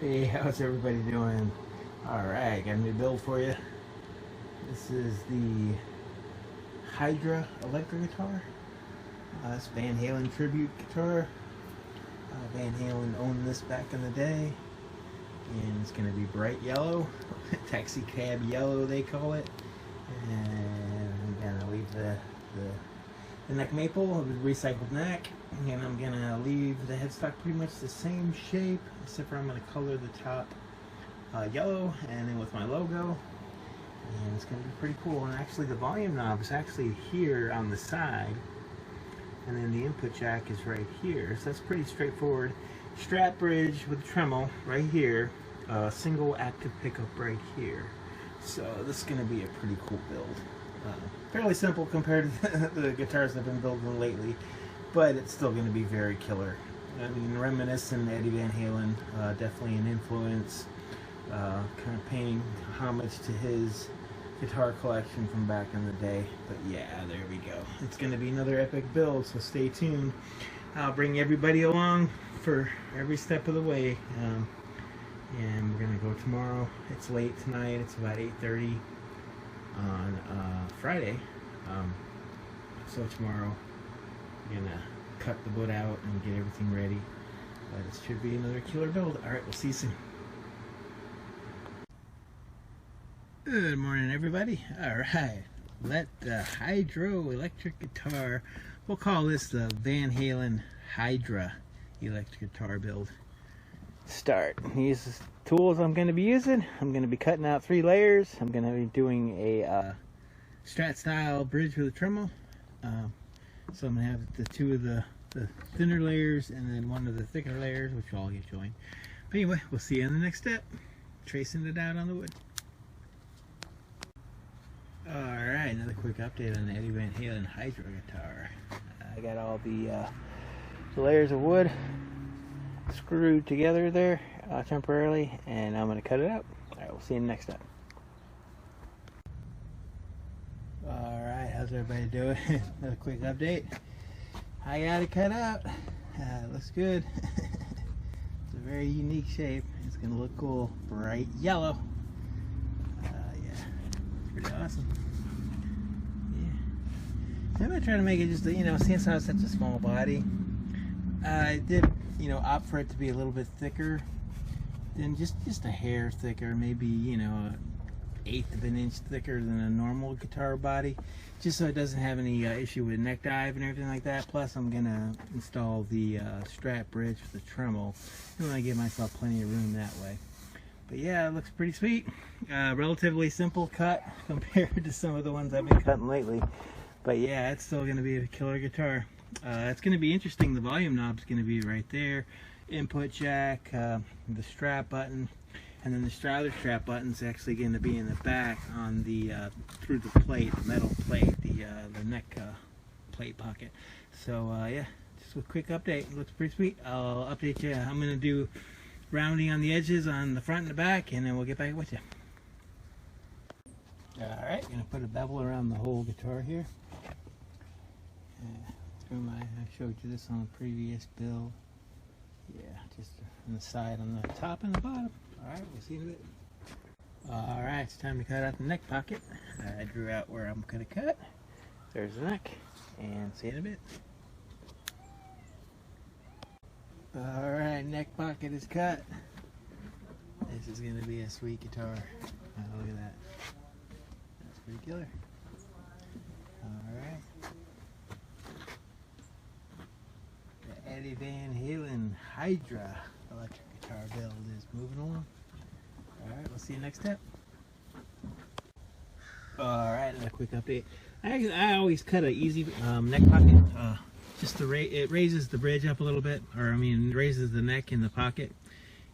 Hey, how's everybody doing? Alright, got a new build for you. This is the Hydra electric guitar. It's Van Halen tribute guitar. Van Halen owned this back in the day. And it's going to be bright yellow. Taxi cab yellow they call it. And I'm going to leave the neck maple with recycled neck. And I'm going to leave the headstock pretty much the same shape, except for I'm going to color the top yellow, and then with my logo. And it's going to be pretty cool. And actually the volume knob is actually here on the side, and then the input jack is right here. So that's pretty straightforward. Strap bridge with tremolo right here. Single active pickup right here. So this is going to be a pretty cool build. Fairly simple compared to the guitars I've been building lately, but it's still going to be very killer. I mean, reminiscent Eddie Van Halen, definitely an influence, kind of paying homage to his guitar collection from back in the day. But yeah, there we go. It's going to be another epic build, so stay tuned. I'll bring everybody along for every step of the way. And we're going to go tomorrow. It's late tonight. It's about 8:30 on Friday. So tomorrow we're going to cut the wood out and get everything ready. But it should be another killer build. Alright, we'll see you soon. Good morning, everybody. Alright, let the Hydro electric guitar, we'll call this the Van Halen Hydra electric guitar build, start. These are the tools I'm going to be using. I'm going to be cutting out 3 layers. I'm going to be doing a Strat style bridge with a tremolo. So I'm going to have the 2 of the thinner layers and then 1 of the thicker layers, which I'll get showing. But anyway, we'll see you in the next step, tracing it out on the wood. Alright, another quick update on the Eddie Van Halen Hydra guitar. I got all the layers of wood screwed together there temporarily, and I'm going to cut it out. Alright, we'll see you in the next step. Alright, how's everybody doing? Another quick update. I got it cut out. It looks good. It's a very unique shape. It's going to look cool. Bright yellow. Yeah, pretty awesome. Yeah. I'm going to try to make it just, since I have such a small body, I did, opt for it to be a little bit thicker than just a hair thicker, maybe, an 1/8 of an inch thicker than a normal guitar body, just so it doesn't have any issue with neck dive and everything like that. Plus, I'm going to install the strap bridge for the tremolo. I want to give myself plenty of room that way. But yeah, it looks pretty sweet. Relatively simple cut compared to some of the ones I've been cutting lately. But yeah, it's still going to be a killer guitar. It's going to be interesting. The volume knob's going to be right there. Input jack, the strap button, and then the other strap button's actually going to be in the back on the through the plate, the metal plate, the neck plate pocket. So yeah, just a quick update. It looks pretty sweet. I'll update you. I'm going to do rounding on the edges on the front and the back, and then we'll get back with you. Alright, going to put a bevel around the whole guitar here. I showed you this on a previous build. Yeah, just on the side, on the top and the bottom. Alright, we'll see you in a bit. Alright, it's time to cut out the neck pocket. I drew out where I'm going to cut. There's the neck, and see you in a bit. Alright, neck pocket is cut. This is going to be a sweet guitar. Look at that. That's pretty killer. Alright. The Eddie Van Halen Hydra electric guitar build is moving along. Alright, we'll see you next step. Alright, another quick update. I always cut an easy neck pocket. Just it raises the bridge up a little bit, or raises the neck in the pocket.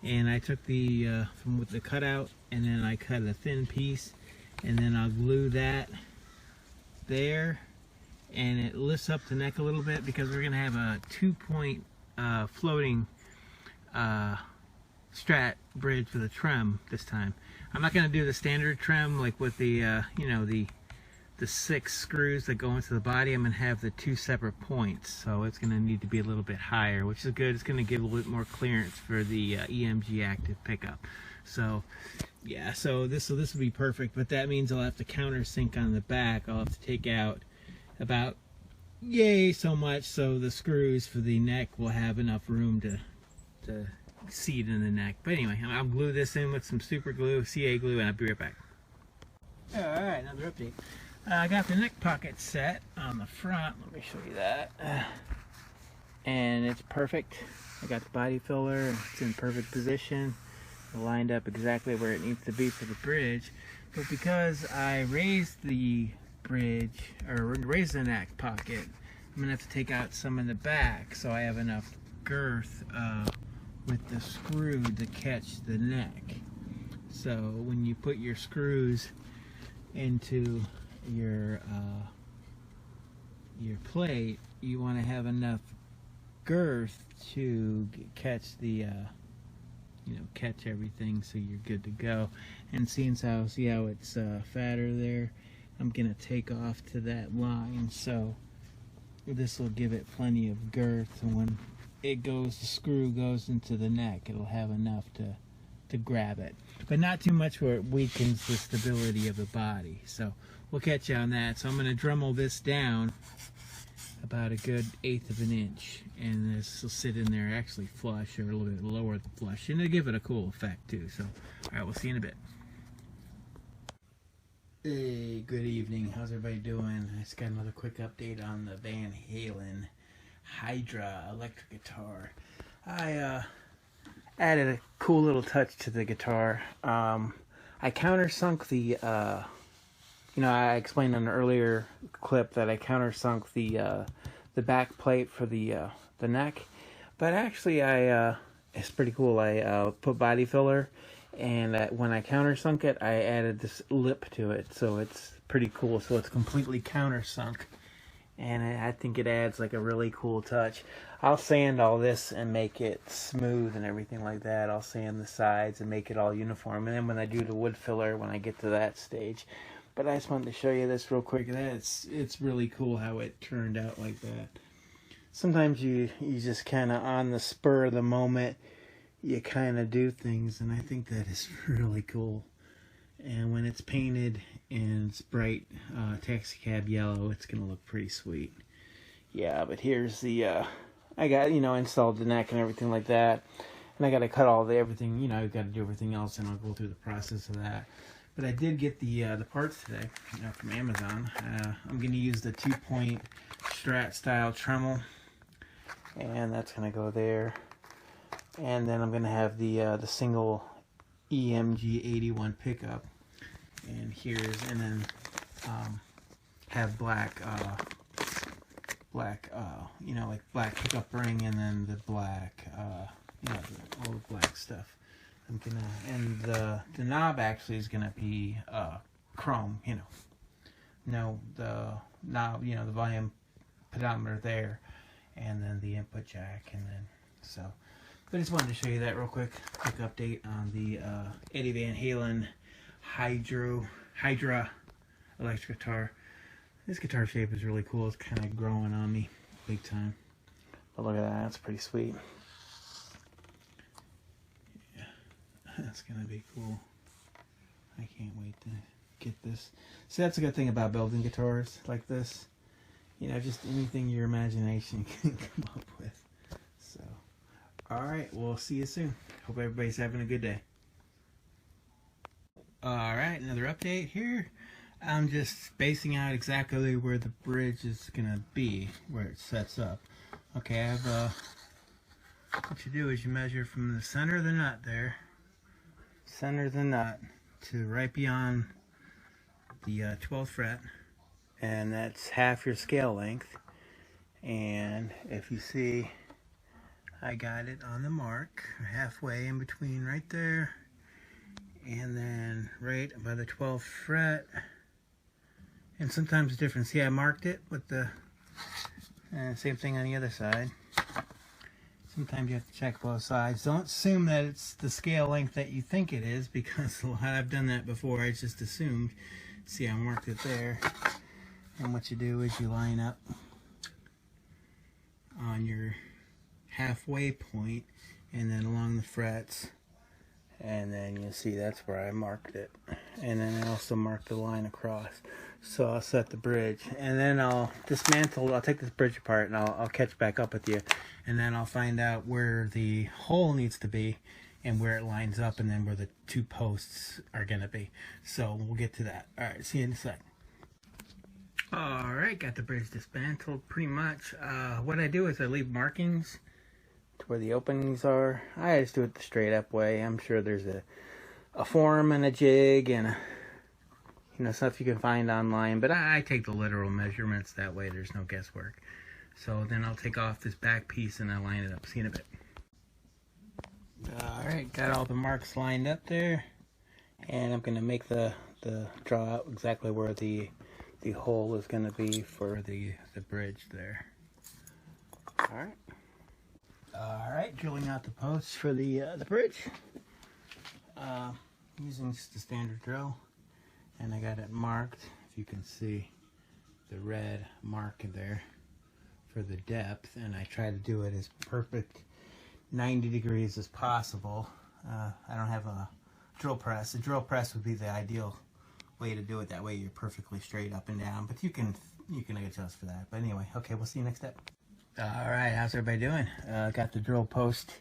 And I took the from with the cutout, and then I cut a thin piece, and then I'll glue that there, and it lifts up the neck a little bit because we're gonna have a 2-point floating strat bridge for the trem this time. I'm not gonna do the standard trem like with the the the 6 screws that go into the body, I'm going to have the 2 separate points, so it's going to need to be a little bit higher, which is good. It's going to give a little bit more clearance for the EMG active pickup. So yeah, so this will be perfect, but that means I'll have to countersink on the back. I'll have to take out about so much so the screws for the neck will have enough room to seat in the neck. But anyway, I'll glue this in with some super glue, CA glue, and I'll be right back. Alright, another update. I got the neck pocket set on the front. Let me show you that. And it's perfect. I got the body filler. It's in perfect position. Lined up exactly where it needs to be for the bridge. But because I raised the bridge, or raised the neck pocket, I'm going to have to take out some in the back so I have enough girth with the screw to catch the neck. So when you put your screws into your plate, you want to have enough girth to catch the catch everything, so you're good to go. And see how it's fatter there, I'm gonna take off to that line, so this will give it plenty of girth, and when it goes, the screw goes into the neck, it'll have enough to grab it, but not too much where it weakens the stability of the body. So we'll catch you on that. So I'm going to Dremel this down about a good 1/8 of an inch, and this will sit in there actually flush, or a little bit lower than flush, and it'll give it a cool effect too. So alright, we'll see you in a bit. Hey, good evening. How's everybody doing? I just got another quick update on the Van Halen Hydra electric guitar. I added a cool little touch to the guitar. I countersunk the, I explained in an earlier clip that I countersunk the back plate for the neck, but actually it's pretty cool. I put body filler, and when I countersunk it, I added this lip to it, so it's pretty cool. So it's completely countersunk, and I think it adds like a really cool touch. I'll sand all this and make it smooth and everything like that. I'll sand the sides and make it all uniform, and then when I do the wood filler, when I get to that stage. But I just wanted to show you this real quick. It's really cool how it turned out like that. Sometimes you just kind of on the spur of the moment, you kind of do things, and I think that is really cool. And when it's painted and it's bright taxi cab yellow, it's gonna look pretty sweet. Yeah, but here's the I got installed the neck and everything like that, and I got to cut all everything. I've got to do everything else, and I'll go through the process of that. But I did get the parts today from Amazon. I'm going to use the 2-point Strat style Tremel, and that's going to go there. And then I'm going to have the single EMG 81 pickup, and then have black black pickup ring, and then the black all the black stuff. I'm gonna, and the knob actually is gonna be chrome, the knob, the volume pedometer there, and then the input jack, and then but I just wanted to show you that real quick update on the Eddie Van Halen Hydra electric guitar. This guitar shape is really cool. It's kind of growing on me big time. But look at that, that's pretty sweet. Yeah, that's gonna be cool. I can't wait to get this. See, that's a good thing about building guitars like this. Just anything your imagination can come up with. So, alright, we'll see you soon. Hope everybody's having a good day. Alright, another update here. I'm just spacing out exactly where the bridge is gonna be, where it sets up. Okay, I have what you do is you measure from the center of the nut there, center of the nut, to right beyond the 12th fret, and that's half your scale length. And if you see, I got it on the mark, halfway in between right there, and then right by the 12th fret. And sometimes it's different. See, I marked it with the same thing on the other side. Sometimes you have to check both sides. Don't assume that it's the scale length that you think it is, because I've done that before. I just assumed. See, I marked it there. And what you do is you line up on your halfway point and then along the frets, and then you'll see that's where I marked it. And then I also marked the line across. So I'll set the bridge, and then I'll dismantle. I'll take this bridge apart, and I'll catch back up with you, and then I'll find out where the hole needs to be and where it lines up, and then where the two posts are gonna be. So we'll get to that. All right, see you in a sec. All right, got the bridge dismantled pretty much. What I do is I leave markings to where the openings are. I just do it the straight up way. I'm sure there's a form and a jig and stuff you can find online, but I take the literal measurements. That way there's no guesswork. So then I'll take off this back piece and I line it up. See you in a bit. All right, got all the marks lined up there, and I'm gonna make the draw out exactly where the hole is gonna be for the bridge there. All right, drilling out the posts for the bridge. Using just a standard drill. And I got it marked, if you can see the red mark there for the depth, and I try to do it as perfect 90 degrees as possible. I don't have a drill press. A drill press would be the ideal way to do it. That way you're perfectly straight up and down, but you can adjust for that. But anyway, okay, we'll see you next step. All right, how's everybody doing? Got the drill post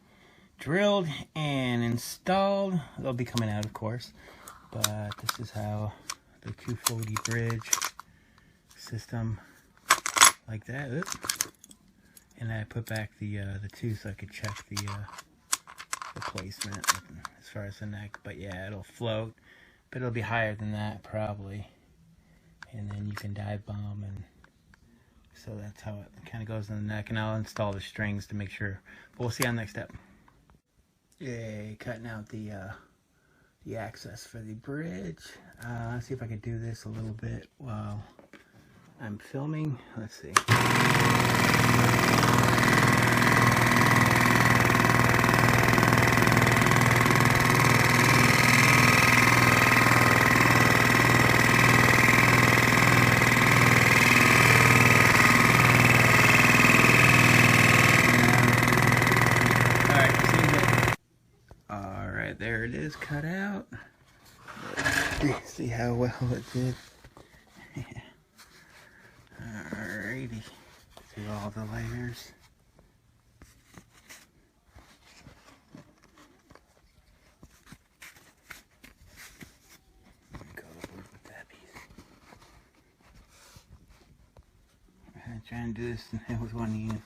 drilled and installed. They'll be coming out, of course, but this is how the 240 bridge system, like that. Oops. And I put back the two so I could check the placement as far as the neck. But yeah, it'll float, but it'll be higher than that probably. And then you can dive bomb, and so that's how it kind of goes in the neck. And I'll install the strings to make sure. But we'll see on the next step. Yay, cutting out the access for the bridge. Let's see if I can do this a little bit while I'm filming. Let's see. There it is, cut out. See how well it did. Alrighty, through all the layers. Go with that piece. I'm trying to do this with one hand.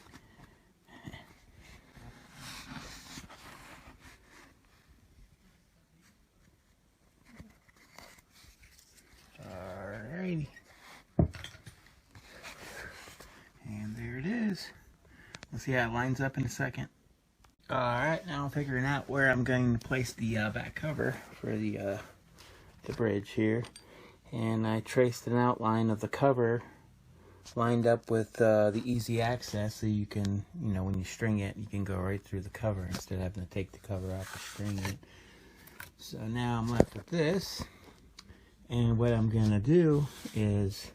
And there it is. We'll see how it lines up in a second. Alright, now I'm figuring out where I'm going to place the back cover for the bridge here. And I traced an outline of the cover lined up with the easy access, so you can, when you string it, you can go right through the cover instead of having to take the cover off to string it. So now I'm left with this. And what I'm going to do is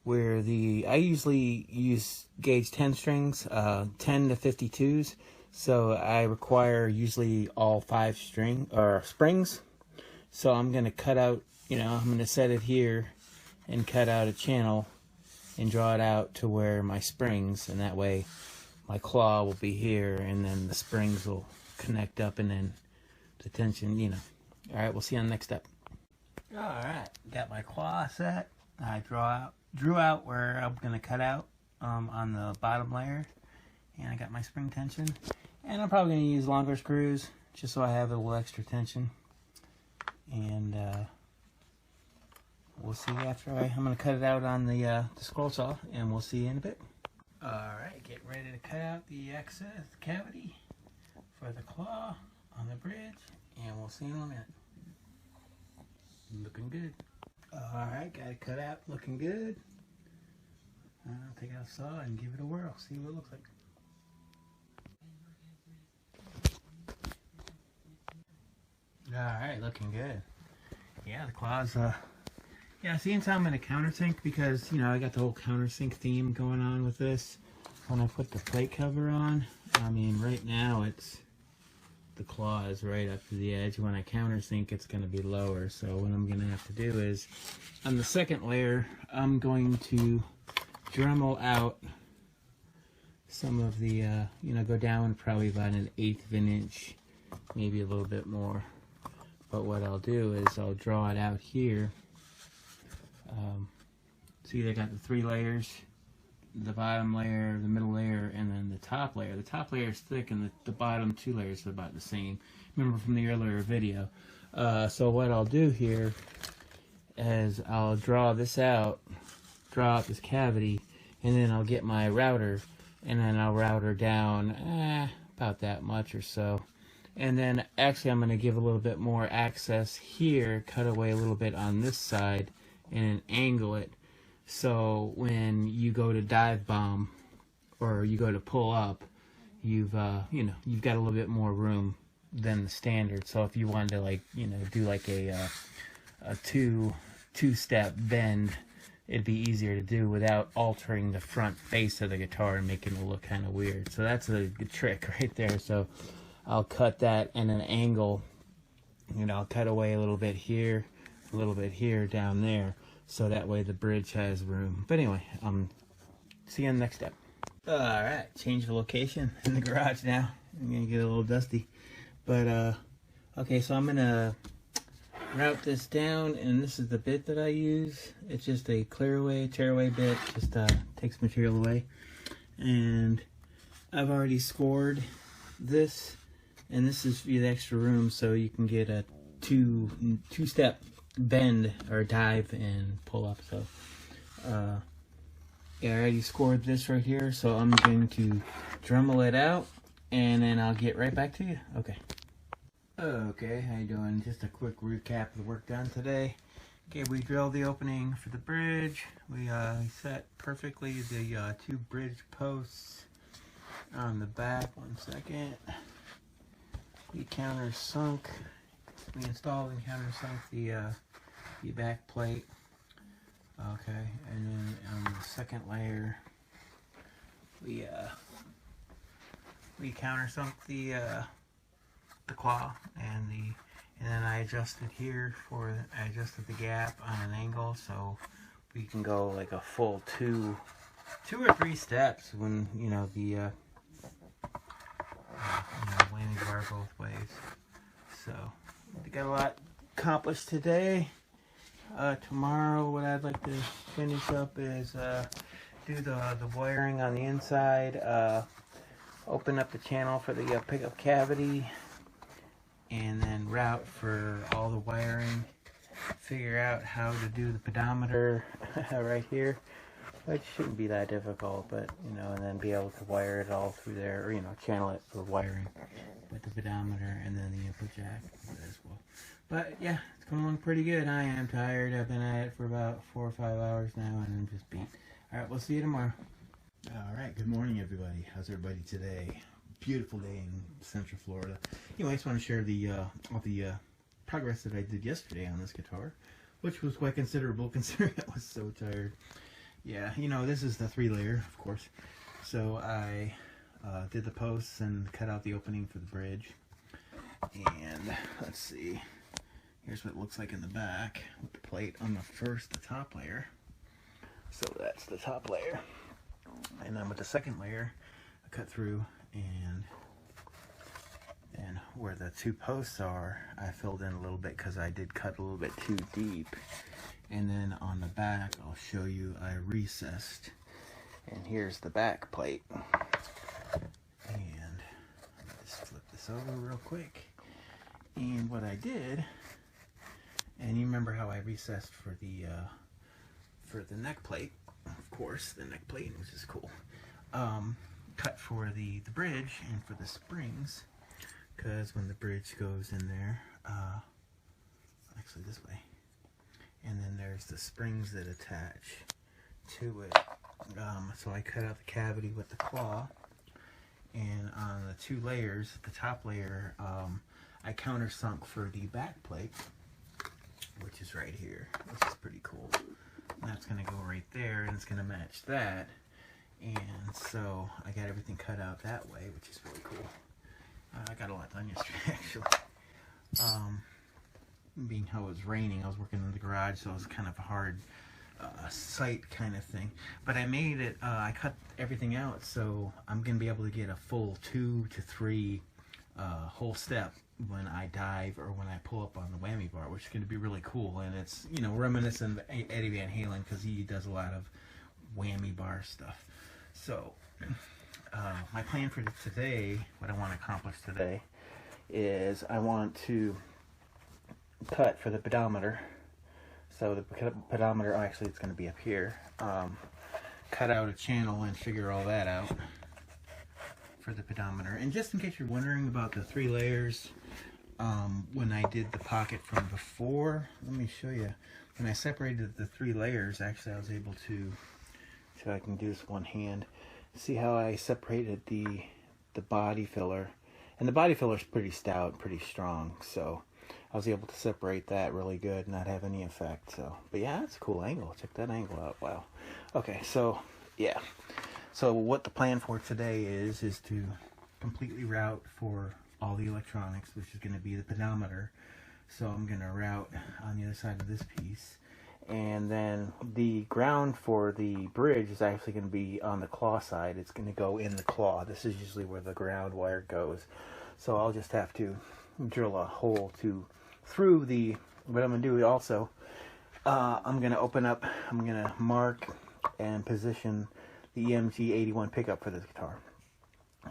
where I usually use gauge 10 strings, 10 to 52s. So I require usually all 5 springs. So I'm going to cut out, I'm going to set it here and cut out a channel and draw it out to where my springs, and that way my claw will be here and then the springs will connect up and then the tension, All right, we'll see you on the next step. Alright, got my claw set. I drew out where I'm going to cut out on the bottom layer. And I got my spring tension. And I'm probably going to use longer screws just so I have a little extra tension. And we'll see after I'm going to cut it out on the scroll saw, and we'll see you in a bit. Alright, getting ready to cut out the excess cavity for the claw on the bridge, and we'll see you in a minute. Looking good. Alright, got it cut out, looking good. I'll take out a saw and give it a whirl, see what it looks like. Alright, looking good. Yeah, the claw's Yeah, seeing how I'm going to countersink because, you know, I got the whole countersink theme going on with this. When I put the plate cover on, I mean, right now it's, the claw is right up to the edge. When I countersink, it's going to be lower. So what I'm going to have to do is, on the second layer, I'm going to Dremel out some of the, you know, go down probably about 1/8 of an inch, maybe a little bit more. But what I'll do is I'll draw it out here. See, they got the 3 layers, the bottom layer, the middle layer, and then the top layer. The top layer is thick and the bottom 2 layers are about the same. Remember from the earlier video. So what I'll do here is I'll draw this out, draw out this cavity, and then I'll get my router, and then I'll router down about that much or so. And then actually I'm going to give a little bit more access here, cut away a little bit on this side, and then angle it. So when you go to dive bomb or you go to pull up, you've you know, you've got a little bit more room than the standard. So if you wanted to, like, you know, do like a two-step bend, it'd be easier to do without altering the front face of the guitar and making it look kind of weird. So that's a good trick right there. So I'll cut that and an angle, you know, I'll cut away a little bit here, a little bit here, down there. So that way the bridge has room. But anyway, see you in the next step. Alright, change the location in the garage now. I'm going to get a little dusty. But, okay, so I'm going to route this down, and this is the bit that I use. It's just a clear away, tear away bit. Just takes material away. And I've already scored this, and this is for the extra room, so you can get a two-step bend or dive and pull up. So yeah, I already scored this right here, so I'm going to Dremel it out and then I'll get right back to you. Okay, how you doing? Just a quick recap of the work done today. Okay, we drilled the opening for the bridge. We set perfectly the 2 bridge posts on the back. 1 second. We countersunk. We installed and countersunk the back plate. Okay, and then on the second layer, we countersunk the claw and then I adjusted here I adjusted the gap on an angle so we can go like a full two or 3 steps when, you know, the landing bar both ways. So we got a lot accomplished today. Tomorrow what I'd like to finish up is do the wiring on the inside, open up the channel for the pickup cavity, and then route for all the wiring, figure out how to do the pedometer right here, which shouldn't be that difficult, but, you know, and then be able to wire it all through there, or, you know, channel it for wiring with the pedometer and then the input jack as well. But yeah, it's going along pretty good. I am tired. I've been at it for about 4 or 5 hours now, and I'm just beat. All right, we'll see you tomorrow. All right, good morning, everybody. How's everybody today? Beautiful day in Central Florida. Anyway, I just want to share the all the progress that I did yesterday on this guitar, which was quite considerable considering I was so tired. Yeah, you know, this is the 3-layer, of course. So I did the posts and cut out the opening for the bridge. And let's see. Here's what it looks like in the back with the plate on the top layer. So that's the top layer. And then with the second layer, I cut through, and where the 2 posts are, I filled in a little bit because I did cut a little bit too deep. And then on the back, I'll show you I recessed. And here's the back plate. And just flip this over real quick. And what I did, and you remember how I recessed for the neck plate, of course, the neck plate, which is cool. Cut for the bridge and for the springs, because when the bridge goes in there, actually this way, and then there's the springs that attach to it. So I cut out the cavity with the claw, and on the 2 layers, the top layer, I countersunk for the back plate, which is right here, which is pretty cool. That's going to go right there, and it's going to match that. And so I got everything cut out that way, which is really cool. I got a lot done yesterday, actually. Being how it was raining, I was working in the garage, so it was kind of a hard sight kind of thing. But I made it, I cut everything out, so I'm going to be able to get a full 2 to 3 whole step when I dive or when I pull up on the whammy bar, which is going to be really cool. And it's, you know, reminiscent of Eddie Van Halen, because he does a lot of whammy bar stuff. So my plan for today, what I want to accomplish today, is I want to cut for the pedometer. So the pedometer, actually it's going to be up here. Cut out a channel and figure all that out for the pedometer. And just in case you're wondering about the 3 layers, when I did the pocket from before, let me show you. When I separated the 3 layers, actually I was able to, so I can do this one hand, see how I separated the body filler. And the body filler is pretty stout, pretty strong, so I was able to separate that really good, not have any effect. So, but yeah, that's a cool angle. Check that angle out. Wow. Okay, so yeah. So what the plan for today is to completely route for all the electronics, which is going to be the pedometer. So I'm going to route on the other side of this piece. And then the ground for the bridge is actually going to be on the claw side. It's going to go in the claw. This is usually where the ground wire goes. So I'll just have to drill a hole through the, what I'm going to do also, I'm going to open up, I'm going to mark and position the EMG 81 pickup for this guitar.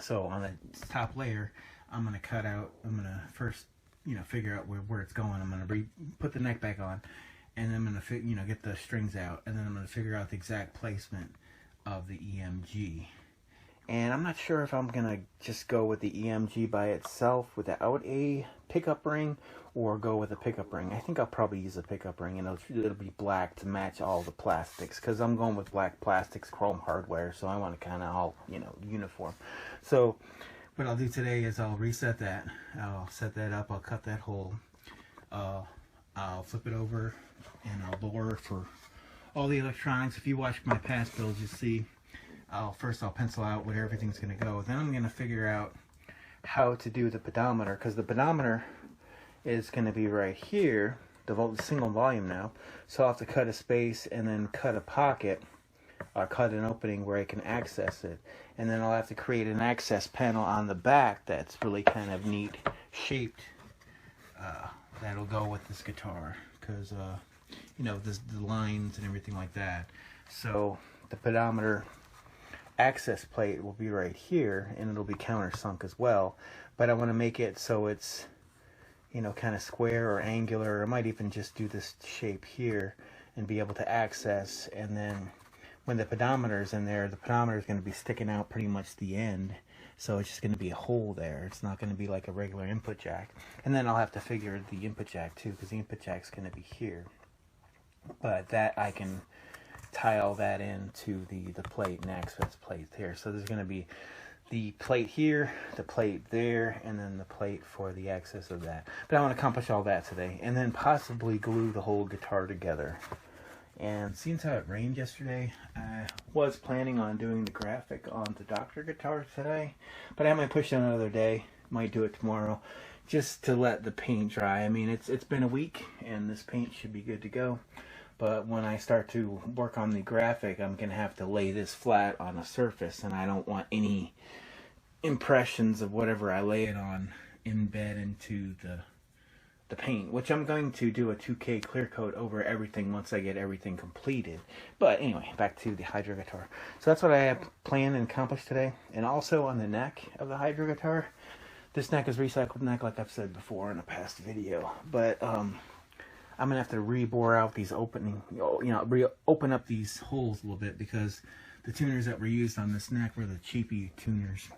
So on the top layer, I'm going to cut out, I'm going to first, you know, figure out where it's going. I'm going to put the neck back on, and then I'm going to, you know, get the strings out, and then I'm going to figure out the exact placement of the EMG. And I'm not sure if I'm going to just go with the EMG by itself without a pickup ring, or go with a pickup ring. I think I'll probably use a pickup ring, and it'll be black to match all the plastics, because I'm going with black plastics, chrome hardware, so I want to kind of all, you know, uniform. So what I'll do today is I'll reset that. I'll set that up. I'll cut that hole. I'll flip it over, and I'll bore for all the electronics. If you watch my past builds, you'll see I'll pencil out where everything's going to go. Then I'm going to figure out how to do the pedometer, because the pedometer is going to be right here, the single volume now. So I'll have to cut a space and then cut a pocket, or cut an opening where I can access it. And then I'll have to create an access panel on the back that's really kind of neat shaped. That'll go with this guitar, because you know, the lines and everything like that. So the pedometer access plate will be right here, and it'll be countersunk as well. But I want to make it so it's, you know, kind of square or angular. I might even just do this shape here and be able to access. And then when the pedometer is in there, the pedometer is going to be sticking out pretty much the end. So it's just going to be a hole there. It's not going to be like a regular input jack. And then I'll have to figure the input jack too, because the input jack's going to be here. But that I can tile that into the plate and access plate here. So there's going to be the plate here, the plate there, and then the plate for the access of that. But I want to accomplish all that today, and then possibly glue the whole guitar together. And seeing how it rained yesterday, I was planning on doing the graphic on the Doctor guitar today, but I might push it another day. Might do it tomorrow, just to let the paint dry. I mean, it's been a week, and this paint should be good to go. But when I start to work on the graphic, I'm going to have to lay this flat on a surface, and I don't want any impressions of whatever I lay it on embed into the paint, which I'm going to do a 2K clear coat over everything once I get everything completed. But anyway, back to the Hydra guitar. So that's what I have planned and accomplished today. And also on the neck of the Hydra guitar, this neck is recycled neck, like I've said before in a past video. But I'm gonna have to re-bore out these opening, open up these holes a little bit, because the tuners that were used on this neck were the cheapy tuners,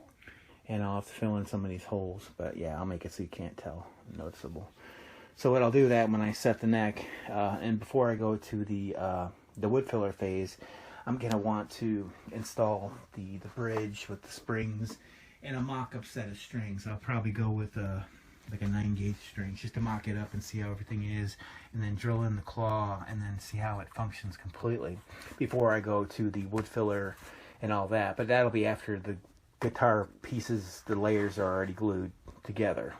and I'll have to fill in some of these holes. But yeah, I'll make it so you can't tell, noticeable. So what I'll do that when I set the neck, and before I go to the wood filler phase, I'm gonna want to install the bridge with the springs and a mock-up set of strings. I'll probably go with like a 9-gauge strings, just to mock it up and see how everything is, and then drill in the claw and then see how it functions completely before I go to the wood filler and all that. But that'll be after the guitar pieces, the layers are already glued together.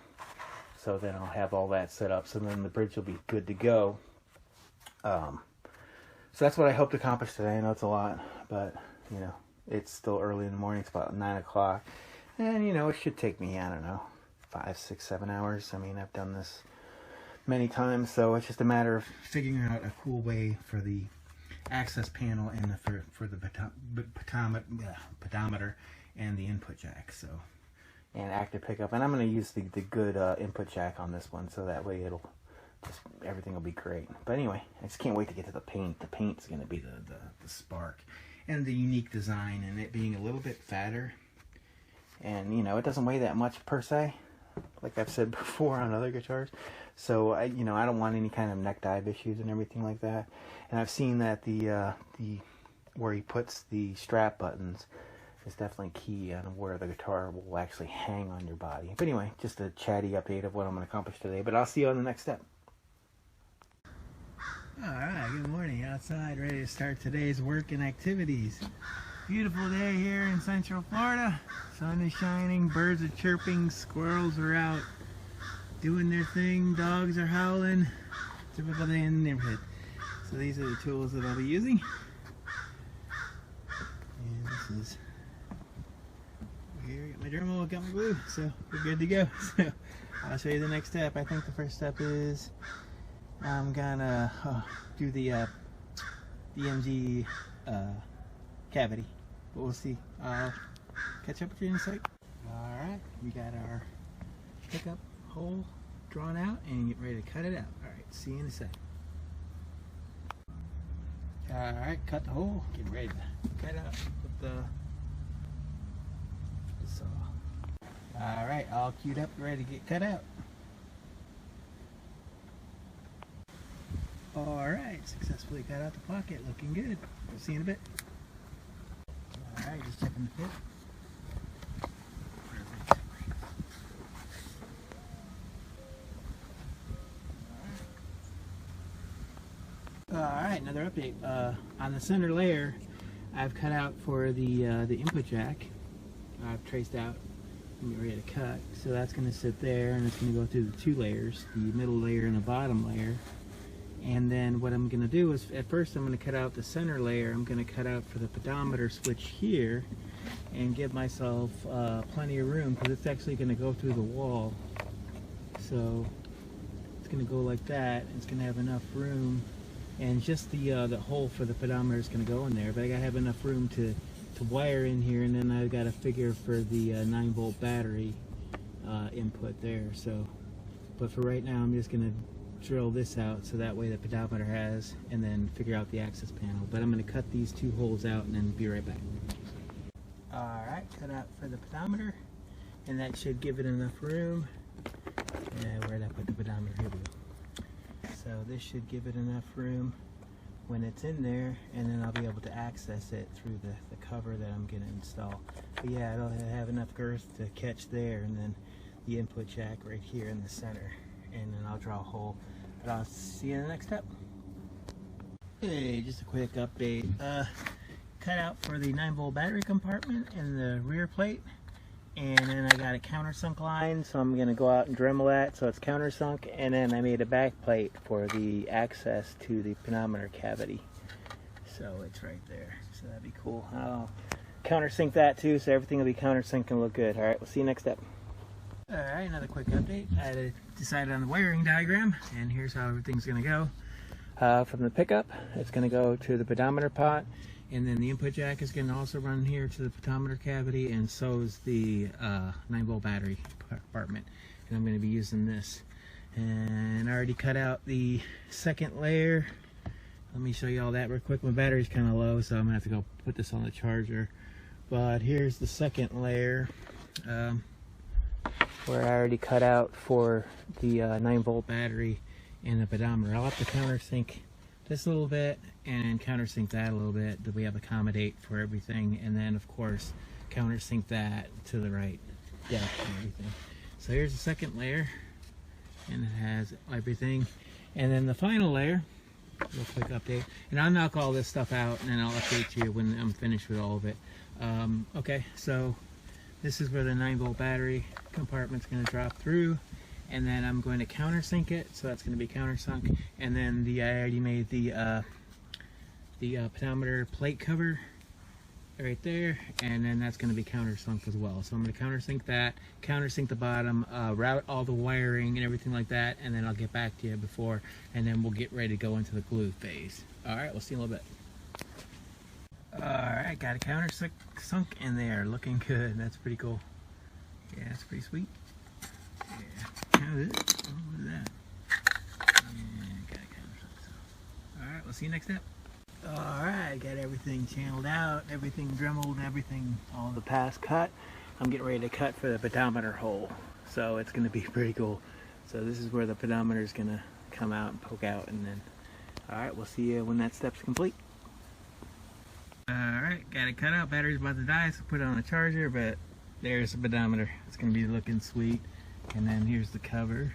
So then I'll have all that set up, so then the bridge will be good to go. So that's what I hope to accomplish today. I know it's a lot, but you know, it's still early in the morning. It's about 9 o'clock, and you know, it should take me, I don't know, 5, 6, 7 hours. I mean, I've done this many times, so it's just a matter of figuring out a cool way for the access panel and for the pedometer and the input jack. So, and active pickup, and I'm going to use the good input jack on this one, so that way it'll just, everything will be great. But anyway, I just can't wait to get to the paint. The paint's going to be the spark, and the unique design, and it being a little bit fatter, and you know, it doesn't weigh that much per se, like I've said before on other guitars. So I don't want any kind of neck dive issues and everything like that. And I've seen that the where he puts the strap buttons is definitely key on where the guitar will actually hang on your body. But anyway, just a chatty update of what I'm going to accomplish today. But I'll see you on the next step. Alright, good morning. Outside, ready to start today's work and activities. Beautiful day here in Central Florida. Sun is shining, birds are chirping, squirrels are out doing their thing, dogs are howling. Typical day in the neighborhood. So these are the tools that I'll be using. And this is, here, got my Dremel, got my glue, so we're good to go. So I'll show you the next step. I think the first step is I'm gonna do the DMG cavity, but we'll see. I'll catch up with you in a sec. Alright, we got our pickup hole drawn out and get ready to cut it out. Alright, see you in a sec. Alright, cut the hole, get ready to cut out with the saw. Alright, all queued up, ready to get cut out. Alright, successfully cut out the pocket, looking good. We'll see you in a bit. Alright, just checking the fit. Alright, another update. On the center layer, I've cut out for the input jack. I've traced out and get ready to cut. So that's going to sit there, and it's going to go through the 2 layers, the middle layer and the bottom layer. And then what I'm going to do is, at first I'm going to cut out the center layer. I'm going to cut out for the pedometer switch here and give myself plenty of room, because it's actually going to go through the wall. So it's going to go like that. It's going to have enough room, and just the hole for the pedometer is going to go in there. But I got to have enough room to wire in here, and then I've got to figure for the 9-volt battery input there. So, but for right now, I'm just going to drill this out so that way the pedometer has, and then figure out the access panel. But I'm going to cut these 2 holes out and then be right back. Alright, cut out for the pedometer, and that should give it enough room. Where'd I put the pedometer? Here we go. So this should give it enough room when it's in there, and then I'll be able to access it through the cover that I'm going to install. But yeah, it'll have enough girth to catch there, and then the input jack right here in the center. And then I'll draw a hole. But I'll see you in the next step. Hey, just a quick update. Cut out for the 9-volt battery compartment and the rear plate. And then I got a countersunk line, so I'm going to go out and Dremel that so it's countersunk. And then I made a back plate for the access to the pedometer cavity. So it's right there. So that'd be cool. I'll countersink that too, so everything will be countersunk and look good. Alright, we'll see you next step. Alright, another quick update. I decided on the wiring diagram, and here's how everything's going to go. From the pickup, it's going to go to the pedometer pot, and then the input jack is going to also run here to the pedometer cavity, and so is the 9-volt battery compartment. And I'm going to be using this. And I already cut out the second layer. Let me show you all that real quick. My battery's kind of low, so I'm going to have to go put this on the charger. But here's the second layer. Where I already cut out for the 9-volt battery and the pedometer. I'll have to countersink this a little bit and countersink that a little bit, that we have accommodate for everything, and then of course countersink that to the right depth and everything. So here's the second layer. and it has everything. And then the final layer, real quick update, and I'll knock all this stuff out and then I'll update you when I'm finished with all of it. Okay, so this is where the 9-volt battery compartment's going to drop through, and then I'm going to countersink it, so that's going to be countersunk. And then I already made the pedometer plate cover right there, and then that's going to be countersunk as well. So I'm going to countersink that, countersink the bottom, route all the wiring and everything like that, and then I'll get back to you before, and then we'll get ready to go into the glue phase. Alright, we'll see you in a little bit. Alright, got a countersunk in there, looking good. That's pretty cool. Yeah, that's pretty sweet. Yeah, what is that? Yeah, got a countersunk. So. Alright, we'll see you next step. Alright, got everything channeled out, everything dremeled, everything, all the pass cut. I'm getting ready to cut for the pedometer hole, so it's going to be pretty cool. So this is where the pedometer is going to come out and poke out, and then, alright, we'll see you when that step's complete. Alright, got it cut out, battery's about to die, so put it on a charger, but there's the pedometer. It's going to be looking sweet. And then here's the cover.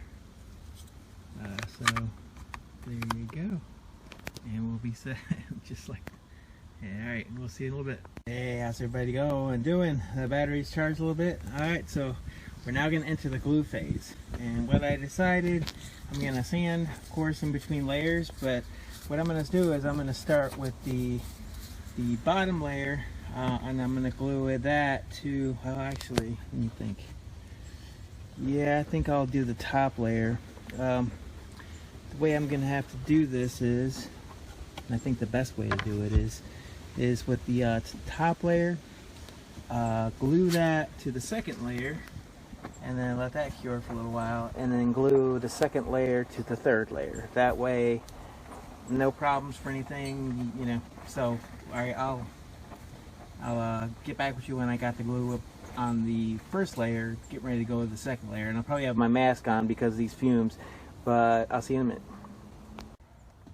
So, there you go. And we'll be set just like that. Yeah, alright, we'll see you in a little bit. Hey, how's everybody going? Doing? The battery's charged a little bit. Alright, so we're now going to enter the glue phase. And what I decided, I'm going to sand, of course, in between layers, but what I'm going to do is I'm going to start with the bottom layer, and I'm going to glue that to, well, actually, let me think. Yeah, I think I'll do the top layer. The way I'm going to have to do this is, and I think the best way to do it is with the top layer, glue that to the second layer, and then let that cure for a little while, and then glue the second layer to the third layer. That way, no problems for anything, you know. So, alright, I'll get back with you when I got the glue up on the first layer, get ready to go with the second layer, and I'll probably have my mask on because of these fumes, but I'll see you in a minute.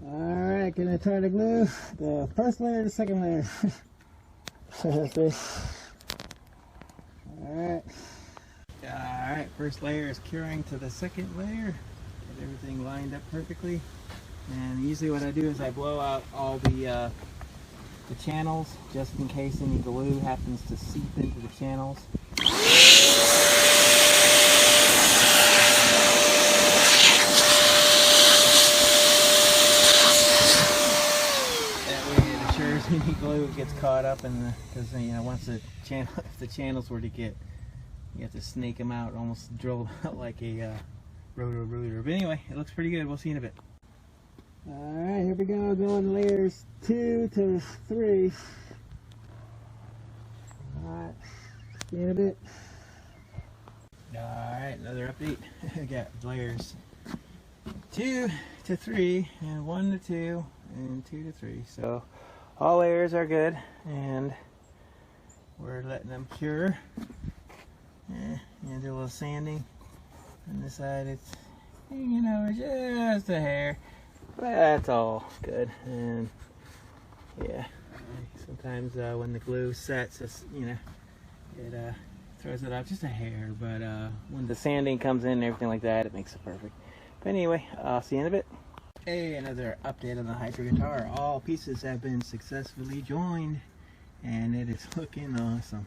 Alright, gonna try to glue the first layer, the second layer. Alright, first layer is curing to the second layer. Get everything lined up perfectly. And usually what I do is I blow out all the channels just in case any glue happens to seep into the channels. That way it assures any glue gets caught up in the, because you know, once the channel, if the channels were to get, you have to snake them out, almost drill them out like a roto-rooter. But anyway, it looks pretty good. We'll see you in a bit. Alright, here we go, going layers 2 to 3. Alright, see you in a bit. Alright, another update. I got layers 2 to 3, and 1 to 2, and 2 to 3. So, all layers are good, and we're letting them cure. And do a little sanding. On this side, it's hanging over just a hair. That's all good. And yeah, sometimes when the glue sets, it's, you know, it throws it off just a hair, but when the sanding comes in and everything like that, it makes it perfect. But anyway, I'll see you in a bit. Hey, another update on the Hydra guitar. All pieces have been successfully joined, and it is looking awesome.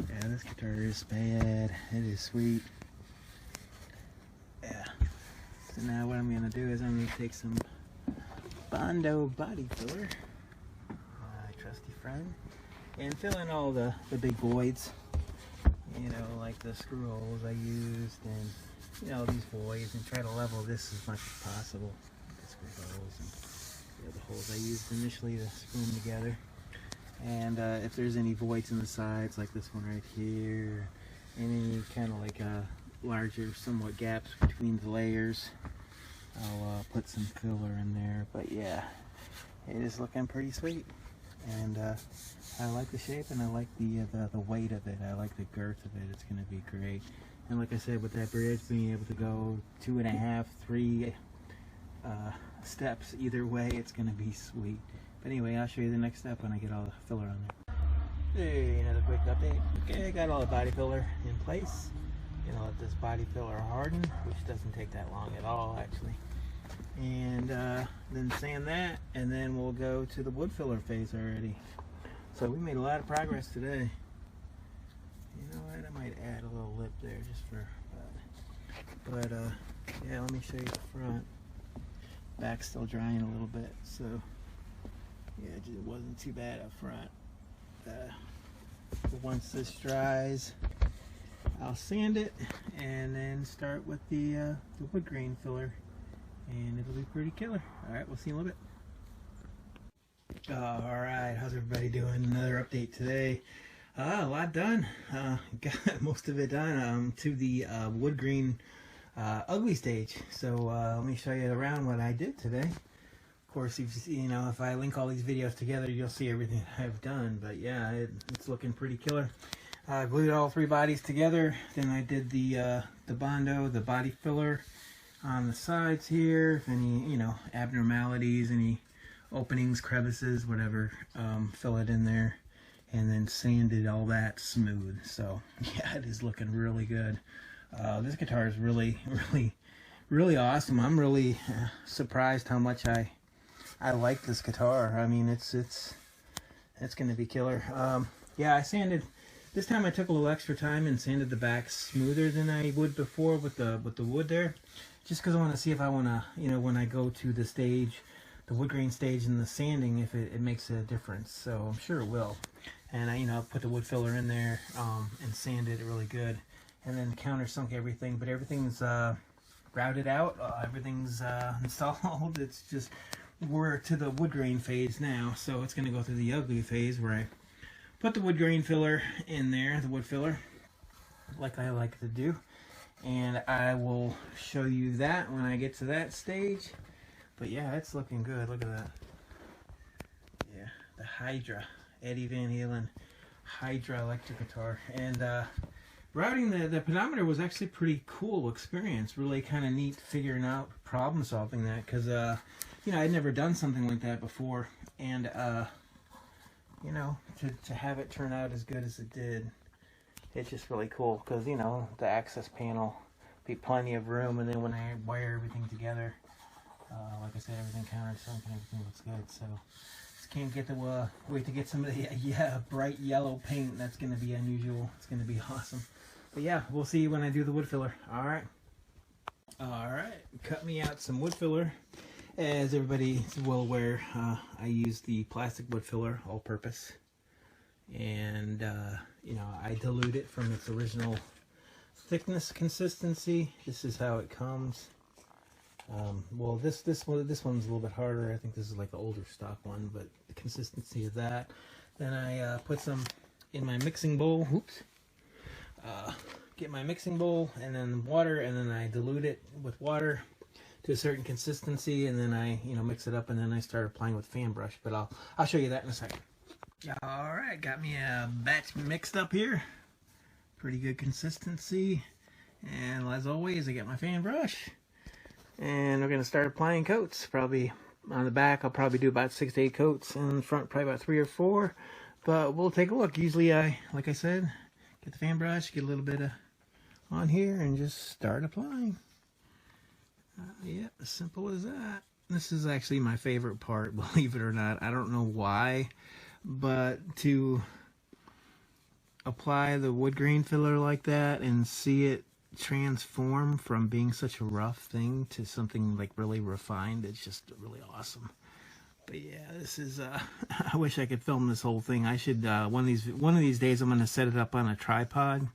Yeah, this guitar is bad. It is sweet. Yeah. So now what I'm going to do is I'm going to take some Bondo body filler, my trusty friend, and fill in all the big voids, you know, like the screw holes I used, and you know, these voids, and try to level this as much as possible. The screw holes and you know, the holes I used initially to screw them together. And if there's any voids in the sides, like this one right here, any kind of like larger somewhat gaps between the layers, I'll put some filler in there. But yeah, it is looking pretty sweet, and I like the shape, and I like the weight of it. I like the girth of it. It's going to be great. And like I said, with that bridge being able to go 2.5, 3 steps either way, it's going to be sweet. But anyway, I'll show you the next step when I get all the filler on there. Hey, another quick update. Okay, I got all the body filler in place. let this body filler harden, which doesn't take that long at all actually. And then sand that, and then we'll go to the wood filler phase already. So we made a lot of progress today. You know what, I might add a little lip there just for but yeah, let me show you the front. Back's still drying a little bit, so yeah, it wasn't too bad up front. Once this dries, I'll sand it and then start with the wood grain filler, and it'll be pretty killer. Alright, we'll see you in a little bit. Alright, how's everybody doing? Another update today. A lot done. Got most of it done to the wood green ugly stage. So let me show you around what I did today. Of course, if I link all these videos together, you'll see everything I've done. But yeah, it's looking pretty killer. Glued all three bodies together. Then I did the Bondo, the body filler on the sides here. If any abnormalities, any openings, crevices, whatever, fill it in there, and then sanded all that smooth. So yeah, it is looking really good. This guitar is really awesome. I'm really surprised how much I like this guitar. I mean, it's gonna be killer. Yeah, I sanded this time. I took a little extra time and sanded the back smoother than I would before with the wood there, just because I want to see if I want to, when I go to the stage, the wood grain stage and the sanding, if it makes a difference. So I'm sure it will. And I put the wood filler in there and sanded it really good, and then countersunk everything. But everything's routed out. Everything's installed. It's just we're to the wood grain phase now, so it's going to go through the ugly phase where I put the wood grain filler in there, the wood filler, like I like to do. And I will show you that when I get to that stage. But yeah, it's looking good. Look at that. Yeah, the Hydra, Eddie Van Halen Hydra electric guitar. And routing the pedometer was actually a pretty cool experience. Really kind of neat figuring out, problem solving that, because I'd never done something like that before, and to have it turn out as good as it did, it's just really cool. Because the access panel be plenty of room, and then when I wire everything together, like I said, everything countersunk and everything looks good. So just can't get to wait to get some of the bright yellow paint. That's going to be unusual. It's going to be awesome. But yeah, we'll see when I do the wood filler. Alright, cut me out some wood filler. As everybody is well aware, I use the plastic wood filler, all purpose. And I dilute it from its original thickness consistency. This is how it comes. Well, this one's a little bit harder. I think this is like the older stock one, but the consistency of that. Then I put some in my mixing bowl. Oops. Get my mixing bowl and then water, and then I dilute it with water to a certain consistency, and then I mix it up, and then I start applying with fan brush. But I'll show you that in a second. All right, got me a batch mixed up here. Pretty good consistency, and as always, I got my fan brush, and we're gonna start applying coats. Probably on the back, I'll probably do about 6 to 8 coats, and in the front, probably about 3 or 4. But we'll take a look. Usually, like I said, get the fan brush, get a little bit of on here, and just start applying. Yeah, as simple as that. This is actually my favorite part, believe it or not. I don't know why, but to apply the wood grain filler like that and see it transform from being such a rough thing to something like really refined, it's just really awesome. But yeah, this is I wish I could film this whole thing. I should one of these days I'm going to set it up on a tripod,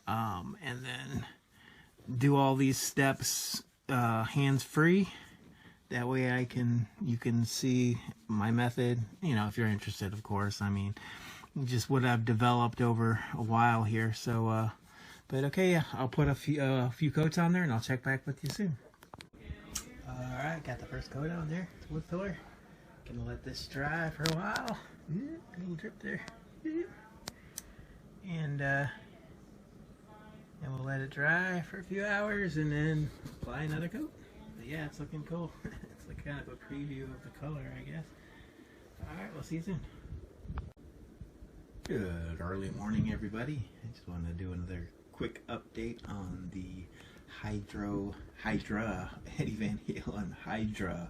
and then do all these steps hands-free. That way you can see my method, if you're interested, of course. I mean, just what I've developed over a while here. So but okay, yeah, I'll put a few coats on there, and I'll check back with you soon. Alright, got the first coat on there. It's wood filler. Gonna let this dry for a while. A little drip there. And we'll let it dry for a few hours, and then apply another coat. But yeah, it's looking cool. It's like kind of a preview of the color, I guess. Alright, we'll see you soon. Good early morning, everybody. I just wanted to do another quick update on the Hydra Eddie Van Halen Hydra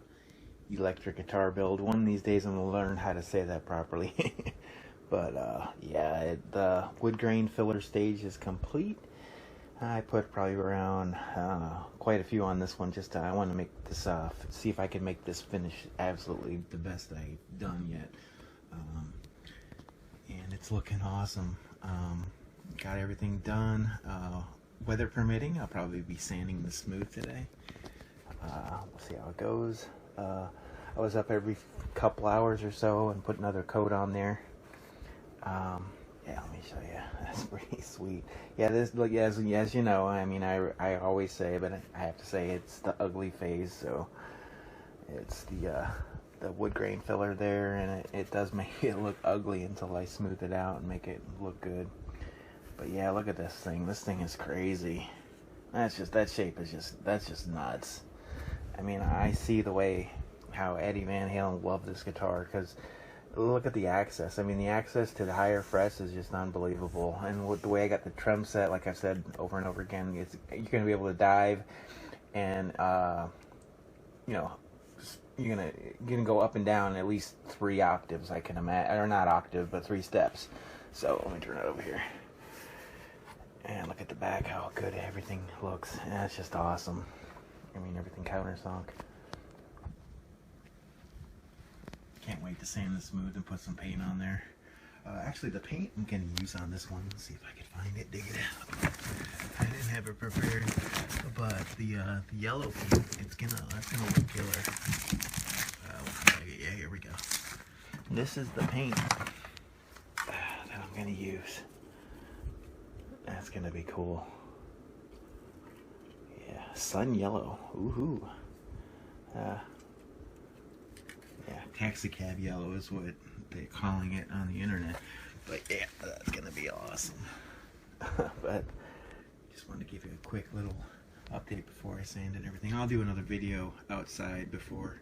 electric guitar build. One of these days I'm gonna learn how to say that properly. But yeah, the wood grain filler stage is complete. I put probably around quite a few on this one. Just I want to make this see if I can make this finish absolutely the best I've done yet. And it's looking awesome. Got everything done. Weather permitting, I'll probably be sanding the smooth today. We'll see how it goes. I was up every couple hours or so and put another coat on there. Yeah, let me show you. That's pretty sweet. Yeah, this look, as you know, I mean, I always say, but I have to say it's the ugly phase. So it's the wood grain filler there, and it does make it look ugly until I smooth it out and make it look good. But yeah, look at this thing. This thing is crazy. That shape is that's just nuts. I mean, I see the way how Eddie Van Halen loved this guitar, because look at the access. I mean, the access to the higher frets is just unbelievable. And with the way I got the trem set, like I've said over and over again, you're going to be able to dive, and you know, you're gonna go up and down at least 3 octaves, I can imagine, or not octave, but 3 steps. So let me turn it over here, and look at the back, how good everything looks. And that's just awesome. I mean, everything countersunk. Can't wait to sand this smooth and put some paint on there. Actually, the paint I'm going to use on this one, let's see if I can find it, dig it out. I didn't have it prepared, but the yellow paint, that's gonna look killer. Yeah, here we go. This is the paint that I'm going to use. That's going to be cool. Yeah, sun yellow. Ooh. Yeah, taxi cab yellow is what they're calling it on the internet. But yeah, that's gonna be awesome. But just wanted to give you a quick little update before I sand it and everything. I'll do another video outside before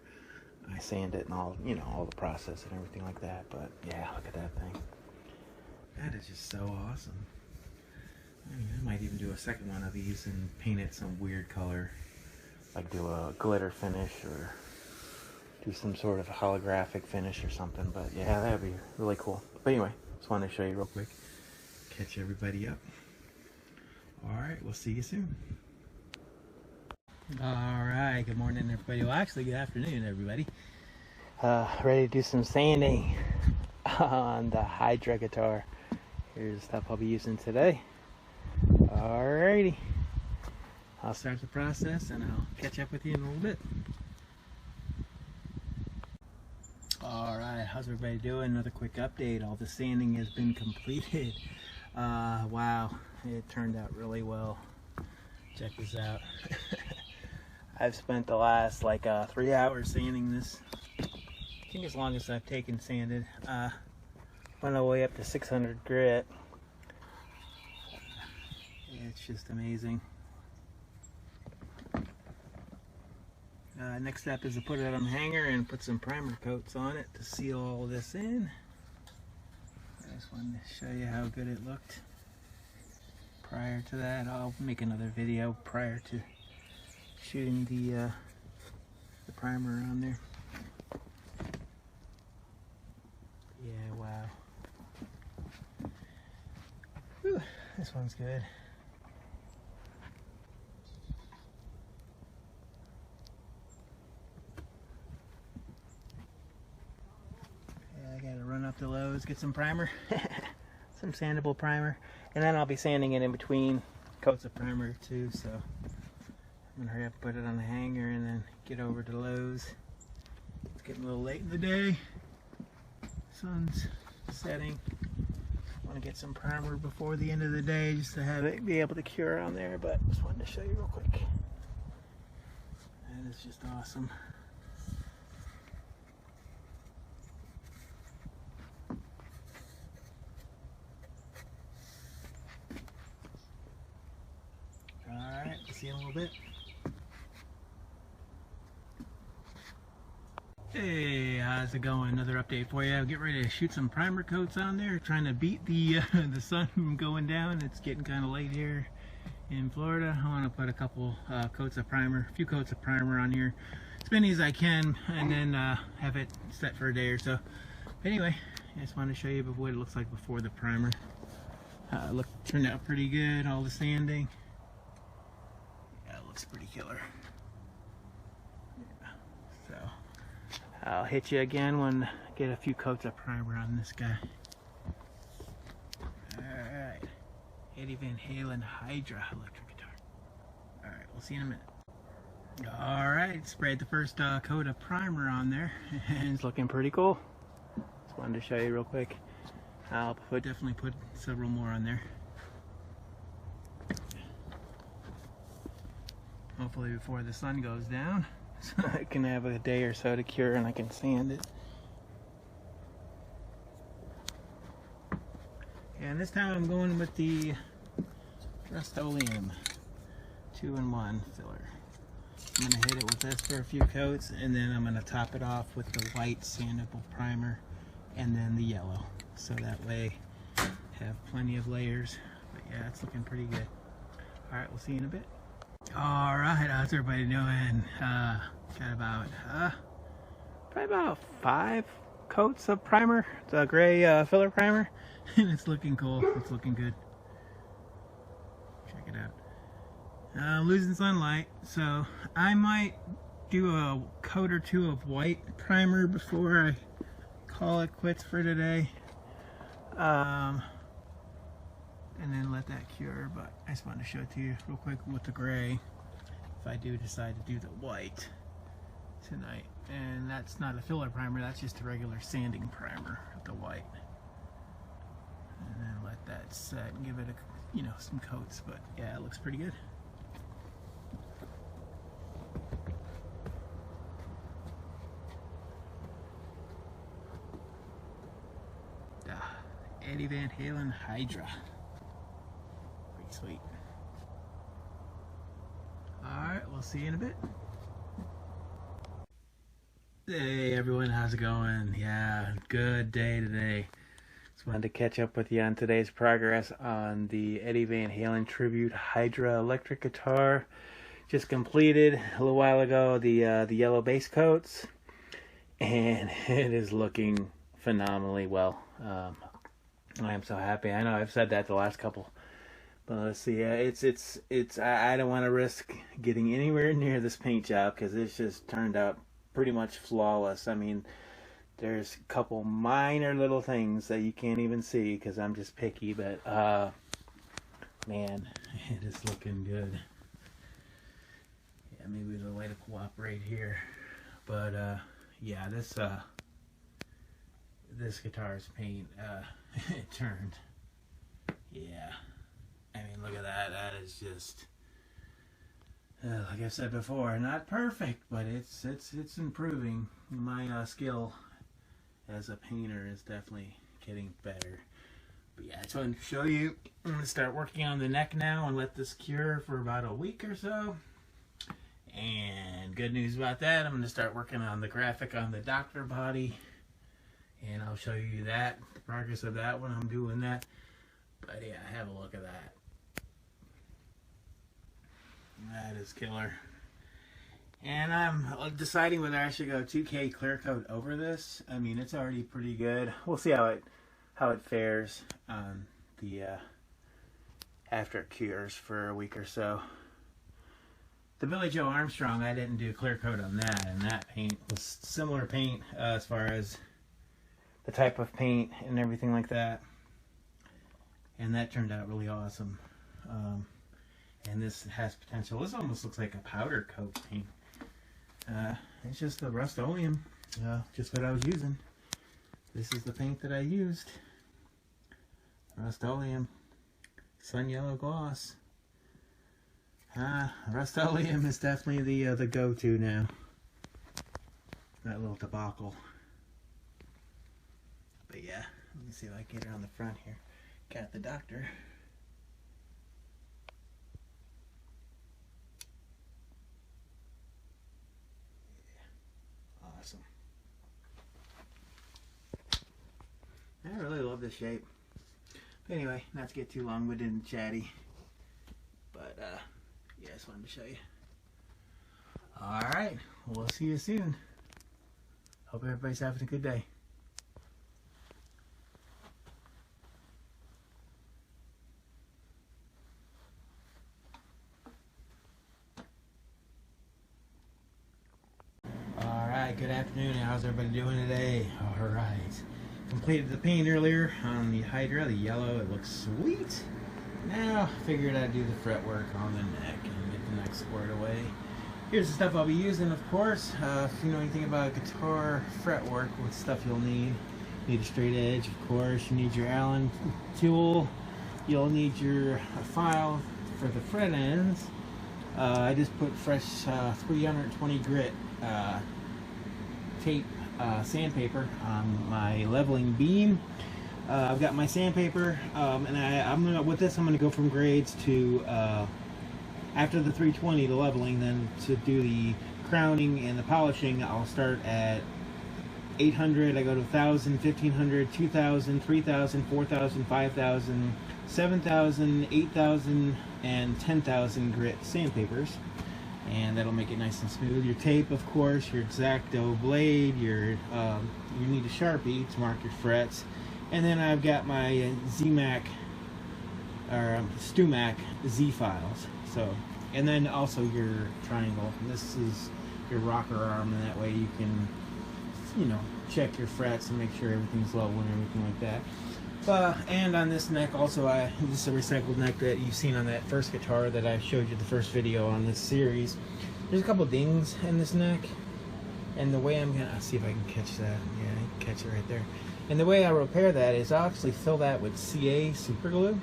I sand it and all, you know, all the process and everything like that. But yeah, look at that thing. That is just so awesome. I mean, I might even do a second one of these and paint it some weird color, like do a glitter finish or do some sort of holographic finish or something. But yeah, that'd be really cool. But anyway, just wanted to show you real quick, catch everybody up. All right, we'll see you soon. All right, good morning everybody. Well, actually good afternoon everybody. Ready to do some sanding on the Hydra guitar. Here's the stuff I'll be using today. Alrighty, I'll start the process and I'll catch up with you in a little bit. Alright, how's everybody doing? Another quick update. All the sanding has been completed. Wow, it turned out really well. Check this out. I've spent the last like 3 hours sanding this. I think as long as I've taken sanded. Went all the way up to 600 grit. It's just amazing. Next step is to put it on the hanger and put some primer coats on it to seal all this in. I just wanted to show you how good it looked. Prior to that, I'll make another video prior to shooting the primer on there. Yeah, wow. Whew, this one's good. I gotta run up to Lowe's, get some primer, some sandable primer, and then I'll be sanding it in between coats of primer too, so I'm gonna hurry up and put it on the hanger and then get over to Lowe's. It's getting a little late in the day, sun's setting. I want to get some primer before the end of the day just to have it be able to cure on there, but just wanted to show you real quick. That is just awesome. Alright, see you in a little bit. Hey, how's it going? Another update for you. I'll get ready to shoot some primer coats on there, trying to beat the the sun from going down. It's getting kind of late here. in Florida. I want to put a couple coats of primer, a few coats of primer on here, as many as I can, and then have it set for a day or so. But anyway, I just wanted to show you what it looks like before the primer. Turned out pretty good, all the sanding. Yeah, it looks pretty killer. Yeah. So I'll hit you again when I get a few coats of primer on this guy. Alright, Eddie Van Halen Hydra electric guitar. Alright, we'll see you in a minute. Alright, sprayed the first coat of primer on there, and it's looking pretty cool. Just wanted to show you real quick. I'll definitely put several more on there. Hopefully before the sun goes down, so I can have a day or so to cure and I can sand it. And this time I'm going with the Rust-Oleum 2-in-1 filler. I'm going to hit it with this for a few coats, and then I'm going to top it off with the white sandable primer and then the yellow. So that way have plenty of layers. But yeah, it's looking pretty good. Alright, we'll see you in a bit. Alright, how's everybody doing? Got about probably about 5 coats of primer. It's a gray filler primer. And it's looking cool. It's looking good. Check it out. Losing sunlight, so I might do a coat or two of white primer before I call it quits for today. And then let that cure, but I just wanted to show it to you real quick with the gray if I do decide to do the white tonight. And that's not a filler primer, that's just a regular sanding primer with the white. And then let that set and give it a, you know, some coats, but yeah, it looks pretty good. Eddie Van Halen Hydra. Pretty sweet. Alright, we'll see you in a bit. Hey everyone, how's it going? Yeah, good day today. Just wanted to catch up with you on today's progress on the Eddie Van Halen Tribute Hydra electric guitar. Just completed a little while ago the yellow base coats, and it is looking phenomenally well. I am so happy. I know I've said that the last couple, but let's see. I don't want to risk getting anywhere near this paint job because it's just turned out pretty much flawless. I mean, there's a couple minor little things that you can't even see because I'm just picky, but man, it is looking good. Yeah, maybe there's a way to cooperate here, but yeah, this guitar's paint, it turned. Yeah, I mean, look at that. That is just, like I said before, not perfect, but it's improving. My skill as a painter is definitely getting better. But yeah, I just wanted to show you. I'm gonna start working on the neck now and let this cure for about a week or so. And good news about that, I'm gonna start working on the graphic on the Doctor body. And I'll show you that, the progress of that when I'm doing that. But yeah, have a look at that. That is killer. And I'm deciding whether I should go 2K clear coat over this. I mean, it's already pretty good. We'll see how it fares on the after it cures for a week or so. The Billy Joe Armstrong, I didn't do clear coat on that, and that paint was similar paint as far as the type of paint and everything like that, and that turned out really awesome. And this has potential. This almost looks like a powder coat paint. It's just the Rust-Oleum, just what I was using. This is the paint that I used. Rust-Oleum Sun Yellow Gloss. Rust-Oleum is definitely the go-to now. That little debacle. But yeah, let me see if I can get her on the front here. Got the Doctor. Yeah. Awesome. I really love this shape. But anyway, not to get too long-winded and chatty. But But yeah, I just wanted to show you. Alright, we'll see you soon. Hope everybody's having a good day. Alright, good afternoon. How's everybody doing today? Alright. Completed the paint earlier on the Hydra, the yellow. It looks sweet. Now, figured I'd do the fretwork on the neck and get the neck squared away. Here's the stuff I'll be using, of course. If you know anything about guitar fretwork, what stuff you'll need. You need a straight edge, of course. You need your Allen tool. You'll need your file for the fret ends. I just put fresh 320 grit tape sandpaper on my leveling beam. I've got my sandpaper, and with this I'm gonna go from grades to after the 320, the leveling, then to do the crowning and the polishing. I'll start at 800, I go to 1000, 1500, 2000, 3000, 4000, 5000, 7000, 8000, and 10,000 grit sandpapers, and that'll make it nice and smooth. Your tape, of course, your X-Acto blade, you need a Sharpie to mark your frets, and then I've got my ZMAC or StuMac Z files. So, and then also your triangle. This is your rocker arm, and that way you can, you know, check your frets and make sure everything's level and everything like that. And on this neck also, this is a recycled neck that you've seen on that first guitar that I showed you the first video on this series. There's a couple dings in this neck, and the way I'm gonna see if I can catch that. Yeah, I can catch it right there. And the way I repair that is I'll actually fill that with CA super glue,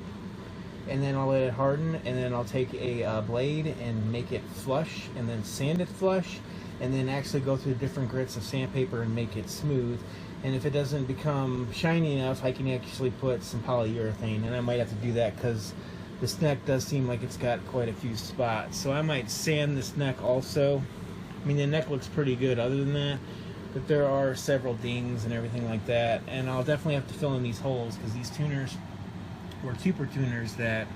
and then I'll let it harden, and then I'll take a blade and make it flush, and then sand it flush, and then actually go through different grits of sandpaper and make it smooth. And if it doesn't become shiny enough, I can actually put some polyurethane, and I might have to do that because this neck does seem like it's got quite a few spots. So I might sand this neck also. I mean, the neck looks pretty good other than that, but there are several dings and everything like that, and I'll definitely have to fill in these holes because these tuners were cheaper tuners that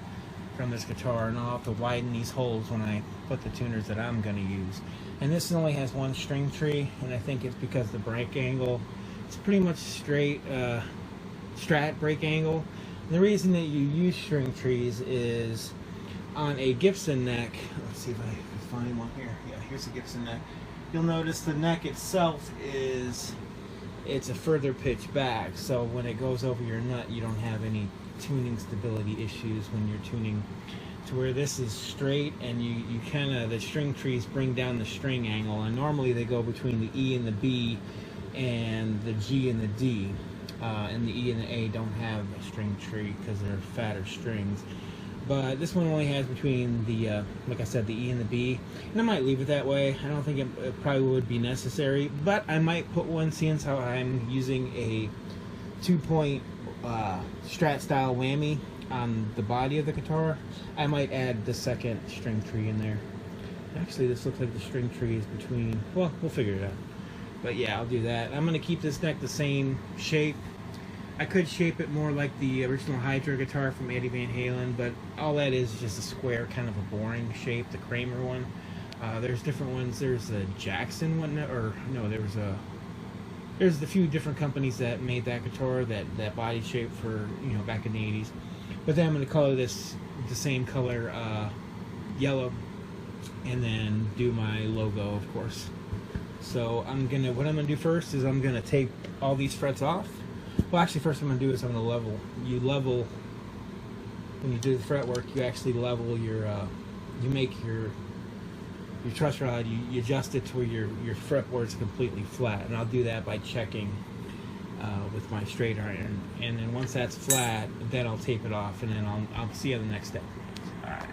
from this guitar, and I'll have to widen these holes when I put the tuners that I'm going to use. And this only has one string tree, and I think it's because the break angle, it's pretty much straight Strat break angle. And the reason that you use string trees is on a Gibson neck. Let's see if I can find one here. Yeah, here's a Gibson neck. You'll notice the neck itself it's a further pitch back, so when it goes over your nut, you don't have any tuning stability issues when you're tuning, to where this is straight, and you kind of, the string trees bring down the string angle, and normally they go between the E and the B and the G and the D, and the E and the A don't have a string tree because they're fatter strings. But this one only has between the, like I said, the E and the B, and I might leave it that way. I don't think it probably would be necessary, but I might put one, seeing how I'm using a 2-point Strat style whammy on the body of the guitar. I might add the second string tree in there. Actually, this looks like the string tree is between, well, we'll figure it out. But yeah, I'll do that. I'm going to keep this neck the same shape. I could shape it more like the original Hydra guitar from Eddie Van Halen, but all that is just a square, kind of a boring shape, the Kramer one. There's different ones. There's a Jackson one, or no, there's a few different companies that made that guitar, that body shape for, you know, back in the 80s. But then I'm going to color this the same color, yellow, and then do my logo, of course. So what I'm gonna do first is I'm gonna tape all these frets off. Well, actually, first I'm gonna do is I'm gonna level. You level when you do the fretwork. You actually level your, you make your truss rod. You adjust it to where your fretboard's completely flat, and I'll do that by checking with my straight iron. And then once that's flat, then I'll tape it off, and then I'll see you on the next step. All right.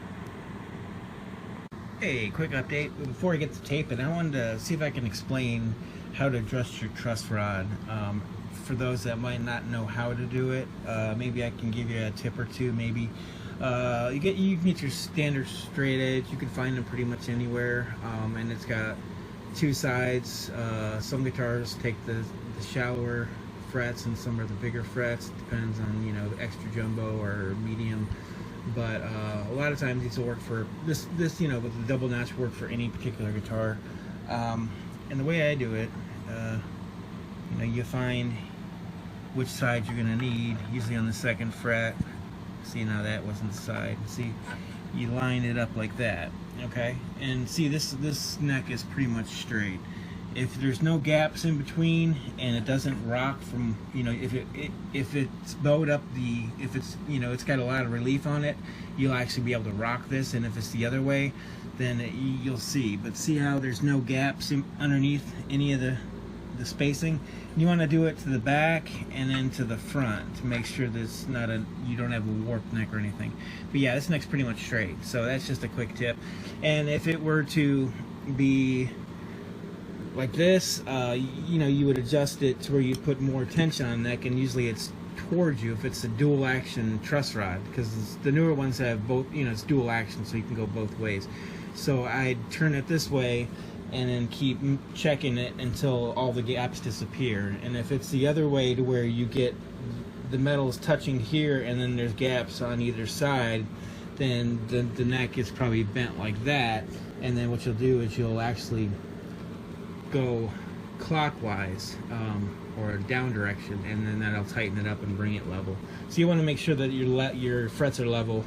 Hey, quick update. Before I get to tape it, I wanted to see if I can explain how to adjust your truss rod. For those that might not know how to do it, maybe I can give you a tip or two. Maybe you can get your standard straight edge. You can find them pretty much anywhere, and it's got two sides. Some guitars take the shallower frets, and some are the bigger frets. Depends on, you know, the extra jumbo or medium but a lot of times these will work for this you know, with the double notch work for any particular guitar. And the way I do it, you know, you find which side you're gonna need, usually on the 2nd fret. See, now that wasn't the side. See, you line it up like that, okay? And see, this neck is pretty much straight. If there's no gaps in between and it doesn't rock from, you know, if it's bowed up, if it's, you know, it's got a lot of relief on it, you'll actually be able to rock this. And if it's the other way, then you'll see. But see how there's no gaps underneath any of the spacing? You want to do it to the back and then to the front to make sure there's not you don't have a warped neck or anything. But yeah, this neck's pretty much straight, so that's just a quick tip. And if it were to be like this, you know, you would adjust it to where you put more tension on the neck, and usually it's towards you if it's a dual action truss rod, because the newer ones have both, you know, it's dual action, so you can go both ways. So I'd turn it this way and then keep checking it until all the gaps disappear. And if it's the other way, to where you get the metals touching here and then there's gaps on either side, then the neck is probably bent like that. And then what you'll do is you'll actually go clockwise, or down direction, and then that'll tighten it up and bring it level. So you want to make sure that your frets are level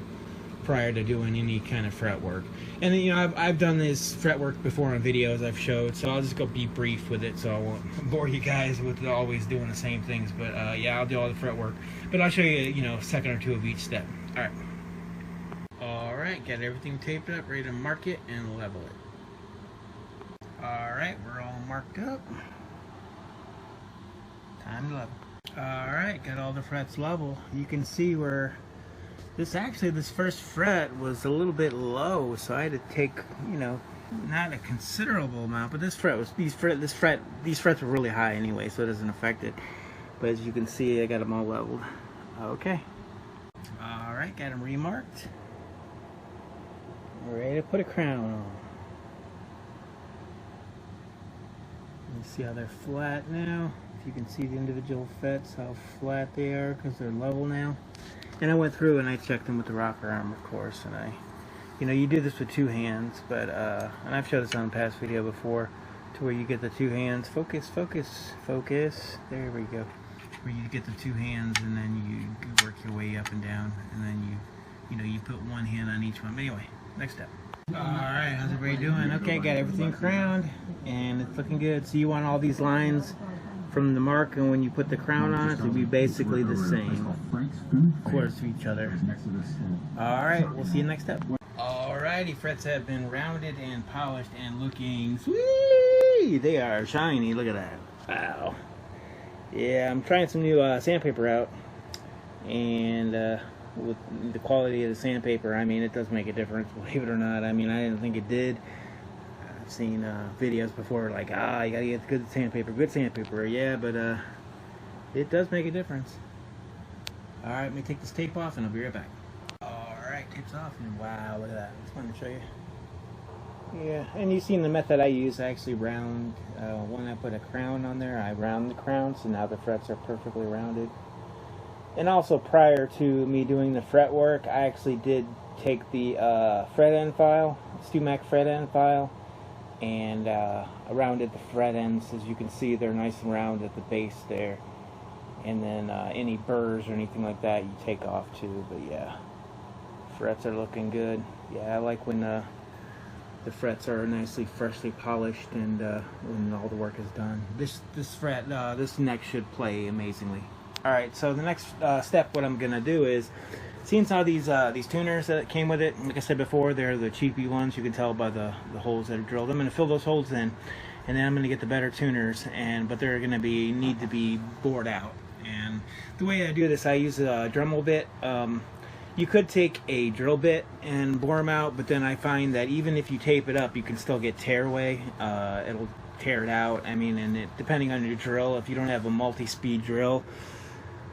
prior to doing any kind of fret work. And you know, I've done this fret work before on videos I've showed, so I'll just go be brief with it, so I won't bore you guys with always doing the same things. But yeah, I'll do all the fret work, but I'll show you, you know, a second or two of each step. All right, got everything taped up, ready to mark it and level it. All right, we're all marked up. Time to level. All right, got all the frets level. You can see where this 1st fret was a little bit low, so I had to take, you know, not a considerable amount, but these frets were really high anyway, so it doesn't affect it. But as you can see, I got them all leveled. Okay. All right, got them remarked. We're ready to put a crown on. You see how they're flat now? If you can see the individual frets, how flat they are, because they're level now. And I went through and I checked them with the rocker arm, of course, and you know, you do this with 2 hands, but and I've showed this on a past video before, to where you get the 2 hands, focus, there we go, where you get the 2 hands, and then you work your way up and down, and then you know, you put 1 hand on each one. But anyway, next step. All right, how's everybody doing? Okay, got everything crowned, and it's looking good. So you want all these lines from the mark, and when you put the crown on it, to be basically the same, of course, to each other. All right, we'll see you next step. Alrighty, frets have been rounded and polished and looking sweet. They are shiny. Look at that. Wow. Yeah, I'm trying some new sandpaper out, and with the quality of the sandpaper, I mean, it does make a difference, believe it or not. I mean, I didn't think it did. I've seen videos before like, you gotta get good sandpaper, yeah, but it does make a difference. Alright, let me take this tape off and I'll be right back. Alright, tape's off, and wow, look at that. Just wanted to show you. Yeah, and you've seen the method I use. I actually round, when I put a crown on there, I round the crown, so now the frets are perfectly rounded. And also, prior to me doing the fret work, I actually did take the fret end file, StewMac fret end file, and rounded the fret ends. As you can see, they're nice and round at the base there. And then any burrs or anything like that you take off too. But yeah, frets are looking good. Yeah, I like when the frets are nicely freshly polished and when all the work is done. This neck should play amazingly. Alright, so the next step, what I'm gonna do is, seeing how these tuners that came with it, like I said before, they're the cheapy ones. You can tell by the holes that are drilled. I'm gonna fill those holes in, and then I'm gonna get the better tuners, but they're gonna need to be bored out. And the way I do this, I use a Dremel bit. You could take a drill bit and bore them out, but then I find that even if you tape it up, you can still get tear away. It'll tear it out. I mean, and depending on your drill, if you don't have a multi-speed drill,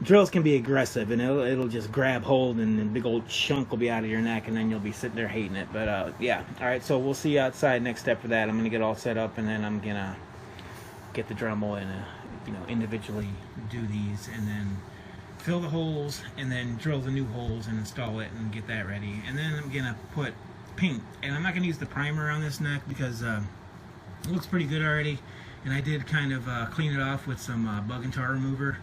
drills can be aggressive, and it'll just grab hold, and a big old chunk will be out of your neck, and then you'll be sitting there hating it. But yeah, all right. So we'll see you outside. Next step for that, I'm gonna get all set up, and then I'm gonna get the Dremel and individually do these, and then fill the holes, and then drill the new holes and install it and get that ready. And then I'm gonna put paint, and I'm not gonna use the primer on this neck because it looks pretty good already. And I did kind of clean it off with some bug and tar remover.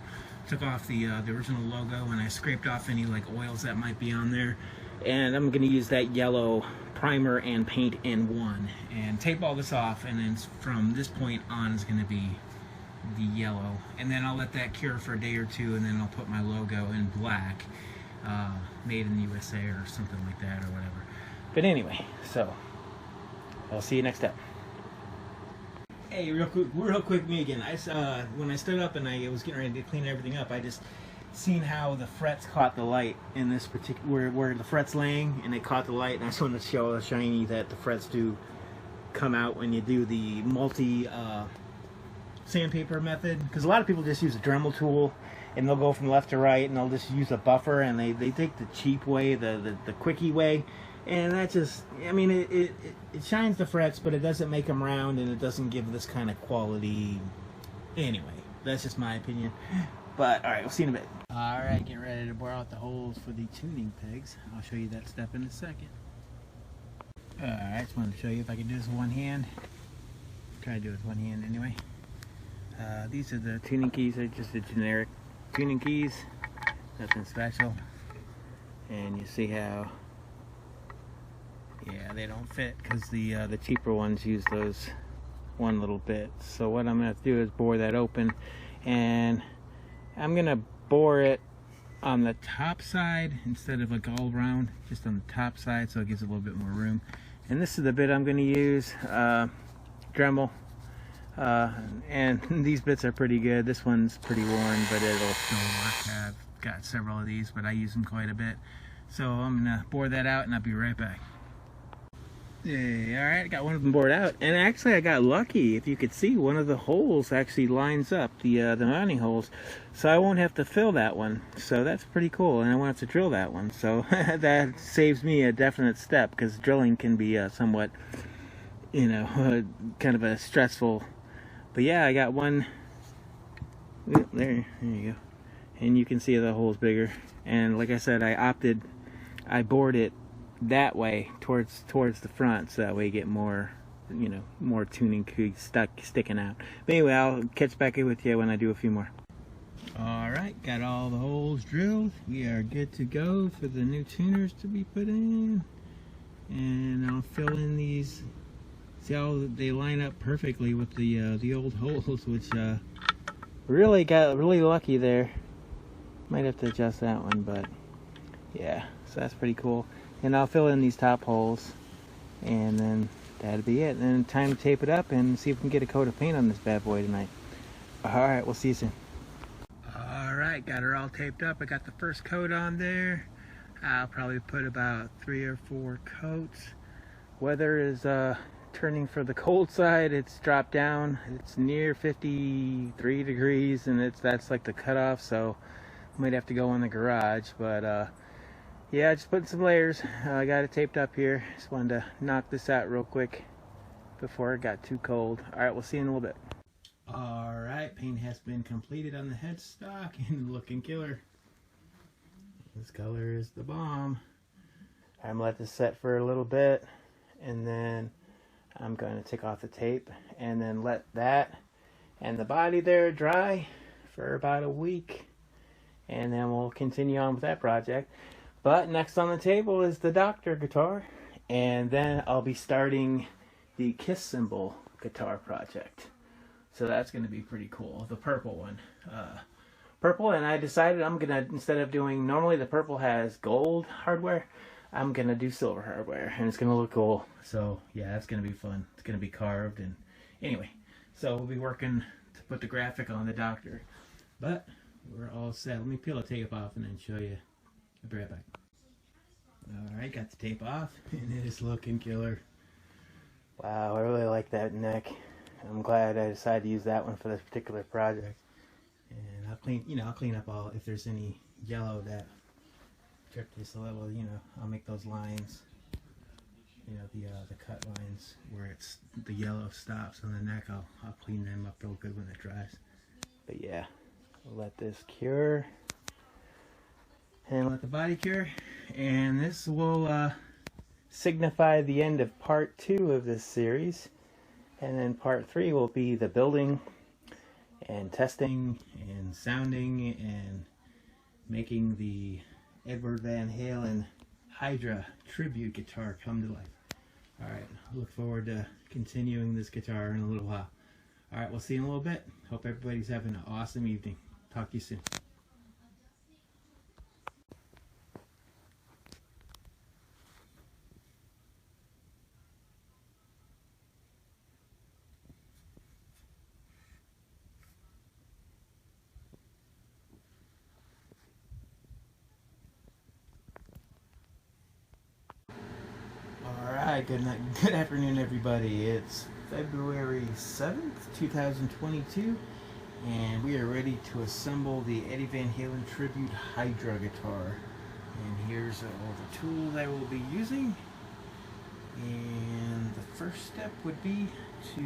Took off the original logo, and I scraped off any like oils that might be on there. And I'm gonna use that yellow primer and paint in one, and tape all this off, and then from this point on is gonna be the yellow. And then I'll let that cure for a day or two, and then I'll put my logo in black, made in the USA or something like that or whatever. But anyway, so I'll see you next step. Hey, real quick, me again. When I stood up and I was getting ready to clean everything up, I just seen how the frets caught the light in this particular, where the fret's laying, and it caught the light, and I just wanted to show how shiny that the frets do come out when you do the multi sandpaper method. Because a lot of people just use a Dremel tool, and they'll go from left to right, and they'll just use a buffer, and they take the cheap way, the quickie way. And that just, I mean, it shines the frets, but it doesn't make them round, and it doesn't give this kind of quality. Anyway, that's just my opinion. But, alright, we'll see you in a bit. Alright, getting ready to bore out the holes for the tuning pegs. I'll show you that step in a second. Alright, just wanted to show you if I can do this with one hand. Try to do it with one hand anyway. These are the tuning keys. They're just the generic tuning keys. Nothing special. And you see how... yeah, they don't fit because the cheaper ones use those one little bit. So what I'm going to do is bore that open, and I'm going to bore it on the top side instead of like all around, just on the top side, so it gives a little bit more room. And this is the bit I'm going to use, Dremel, and these bits are pretty good. This one's pretty worn, but it'll still work. I've got several of these, but I use them quite a bit. So I'm going to bore that out, and I'll be right back. Yeah, alright, I got one of them bored out, and actually I got lucky. If you could see, one of the holes actually lines up, the mounting holes, so I won't have to fill that one. So that's pretty cool, and I won't have to drill that one, so that saves me a definite step, because drilling can be somewhat, you know, kind of a stressful. But yeah, I got one. There you go, and you can see the hole's bigger. And like I said, I bored it that way towards the front, so that way you get more, you know, more tuning keys sticking out. But anyway, I'll catch back in with you when I do a few more. Alright, got all the holes drilled. We are good to go for the new tuners to be put in. And I'll fill in these. See how they line up perfectly with the old holes, which really got really lucky there. Might have to adjust that one, but yeah, so that's pretty cool. And I'll fill in these top holes, and then that'll be it. And then time to tape it up and see if we can get a coat of paint on this bad boy tonight. Alright, we'll see you soon. Alright, got her all taped up. I got the first coat on there. I'll probably put about 3 or 4 coats. Weather is turning for the cold side. It's dropped down. It's near 53 degrees, and that's like the cutoff, so I might have to go in the garage. But yeah, just putting some layers. I got it taped up here. Just wanted to knock this out real quick before it got too cold. Alright, we'll see you in a little bit. Alright, paint has been completed on the headstock and looking killer. This color is the bomb. I'm gonna let this set for a little bit, and then I'm going to take off the tape and then let that and the body there dry for about a week, and then we'll continue on with that project. But next on the table is the Doctor guitar, and then I'll be starting the Kiss Symbol guitar project. So that's going to be pretty cool. The purple one. Purple, and I decided I'm going to, instead of doing, normally the purple has gold hardware, I'm going to do silver hardware, and it's going to look cool. So yeah, that's going to be fun. It's going to be carved, and anyway, so we'll be working to put the graphic on the Doctor. But we're all set. Let me peel the tape off and then show you. I'll be right back. Alright, got the tape off, and it is looking killer. Wow, I really like that neck. I'm glad I decided to use that one for this particular project. And I'll clean up all, if there's any yellow that dripped just a little, I'll make those lines, the cut lines where it's the yellow stops on the neck. I'll clean them up real good when it dries. But yeah, I'll let this cure. and let the body cure. And this will signify the end of part 2 of this series. And then part 3 will be the building and testing and sounding and making the Edward Van Halen Hydra tribute guitar come to life. Alright, I look forward to continuing this guitar in a little while. Alright, we'll see you in a little bit. Hope everybody's having an awesome evening. Talk to you soon. Alright, good afternoon everybody. It's February 7th, 2022, and we are ready to assemble the Eddie Van Halen Tribute Hydra guitar. And here's all the tools I will be using. And the first step would be to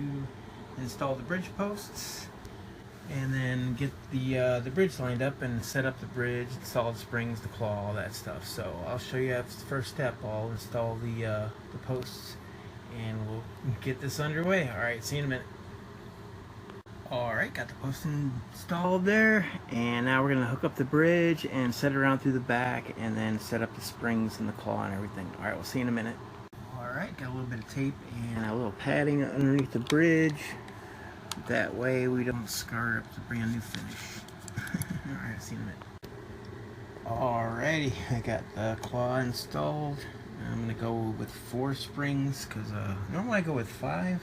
install the bridge posts, and then get the bridge lined up and set up the bridge, install the springs, the claw, all that stuff. So I'll show you the first step. I'll install the posts, and we'll get this underway. Alright, see you in a minute. Alright, got the post installed there, and now we're going to hook up the bridge and set it around through the back, and then set up the springs and the claw and everything. Alright, we'll see you in a minute. Alright, got a little bit of tape and a little padding underneath the bridge. That way we don't scar up the brand new finish. Alright, see you in a minute. Alrighty, I got the claw installed. I'm going to go with 4 springs because normally I go with 5.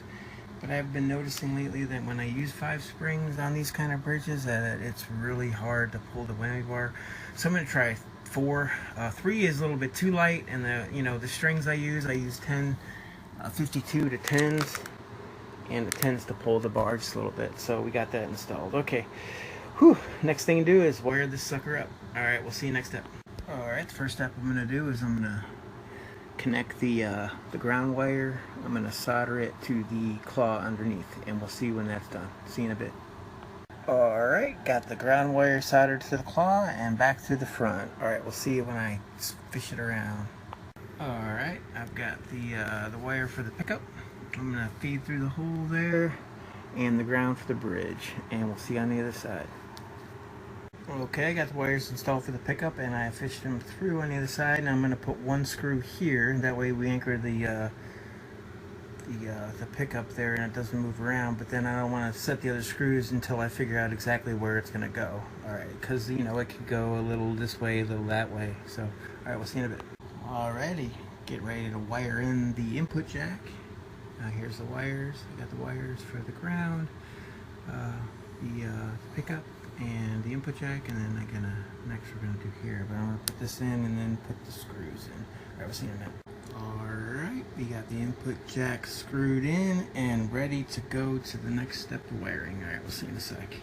But I've been noticing lately that when I use 5 springs on these kind of bridges that it's really hard to pull the whammy bar. So I'm going to try 4. 3 is a little bit too light, and the strings I use 52 to 10s. And it tends to pull the bar just a little bit. So we got that installed. Okay. Whew. Next thing to do is wire this sucker up. Alright, we'll see you next step. Alright, the first step I'm going to do is I'm going to connect the ground wire. I'm going to solder it to the claw underneath, and we'll see when that's done. See you in a bit. Alright, got the ground wire soldered to the claw and back to the front. Alright, we'll see you when I fish it around. Alright, I've got the wire for the pickup. I'm going to feed through the hole there, and the ground for the bridge, and we'll see on the other side. Okay, I got the wires installed for the pickup, and I fished them through on the other side, and I'm going to put 1 screw here. That way we anchor the pickup there and it doesn't move around, but then I don't want to set the other screws until I figure out exactly where it's going to go. Alright, because it could go a little this way, a little that way. So, alright, we'll see you in a bit. Alrighty, get ready to wire in the input jack. Here's the wires. I got the wires for the ground, the pickup, and the input jack, and then next we're gonna do here. But I'm gonna put this in and then put the screws in. Alright, we'll see you in a minute. Alright, we got the input jack screwed in and ready to go to the next step of wiring. Alright, we'll see you in a sec.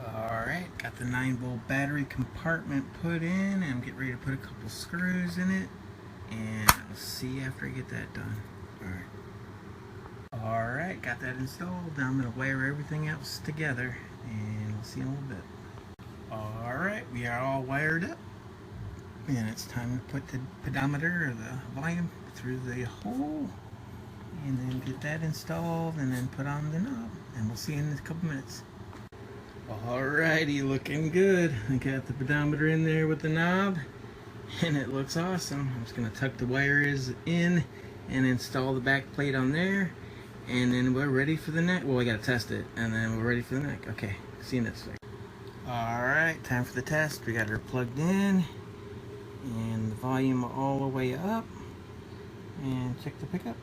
Alright, got the 9-volt battery compartment put in, and I'm getting ready to put a couple screws in it. And I'll see after I get that done. Alright, got that installed. Now I'm going to wire everything else together, and we'll see in a little bit. Alright, we are all wired up, and it's time to put the pedometer or the volume through the hole, and then get that installed, and then put on the knob, and we'll see in a couple minutes. Alrighty, looking good. I got the pedometer in there with the knob, and it looks awesome. I'm just going to tuck the wires in and install the back plate on there, and then we're ready for the neck. Well, I got to test it, and then we're ready for the neck. Okay, see you next week. Alright, time for the test. We got her plugged in, and the volume all the way up, and check the pickup.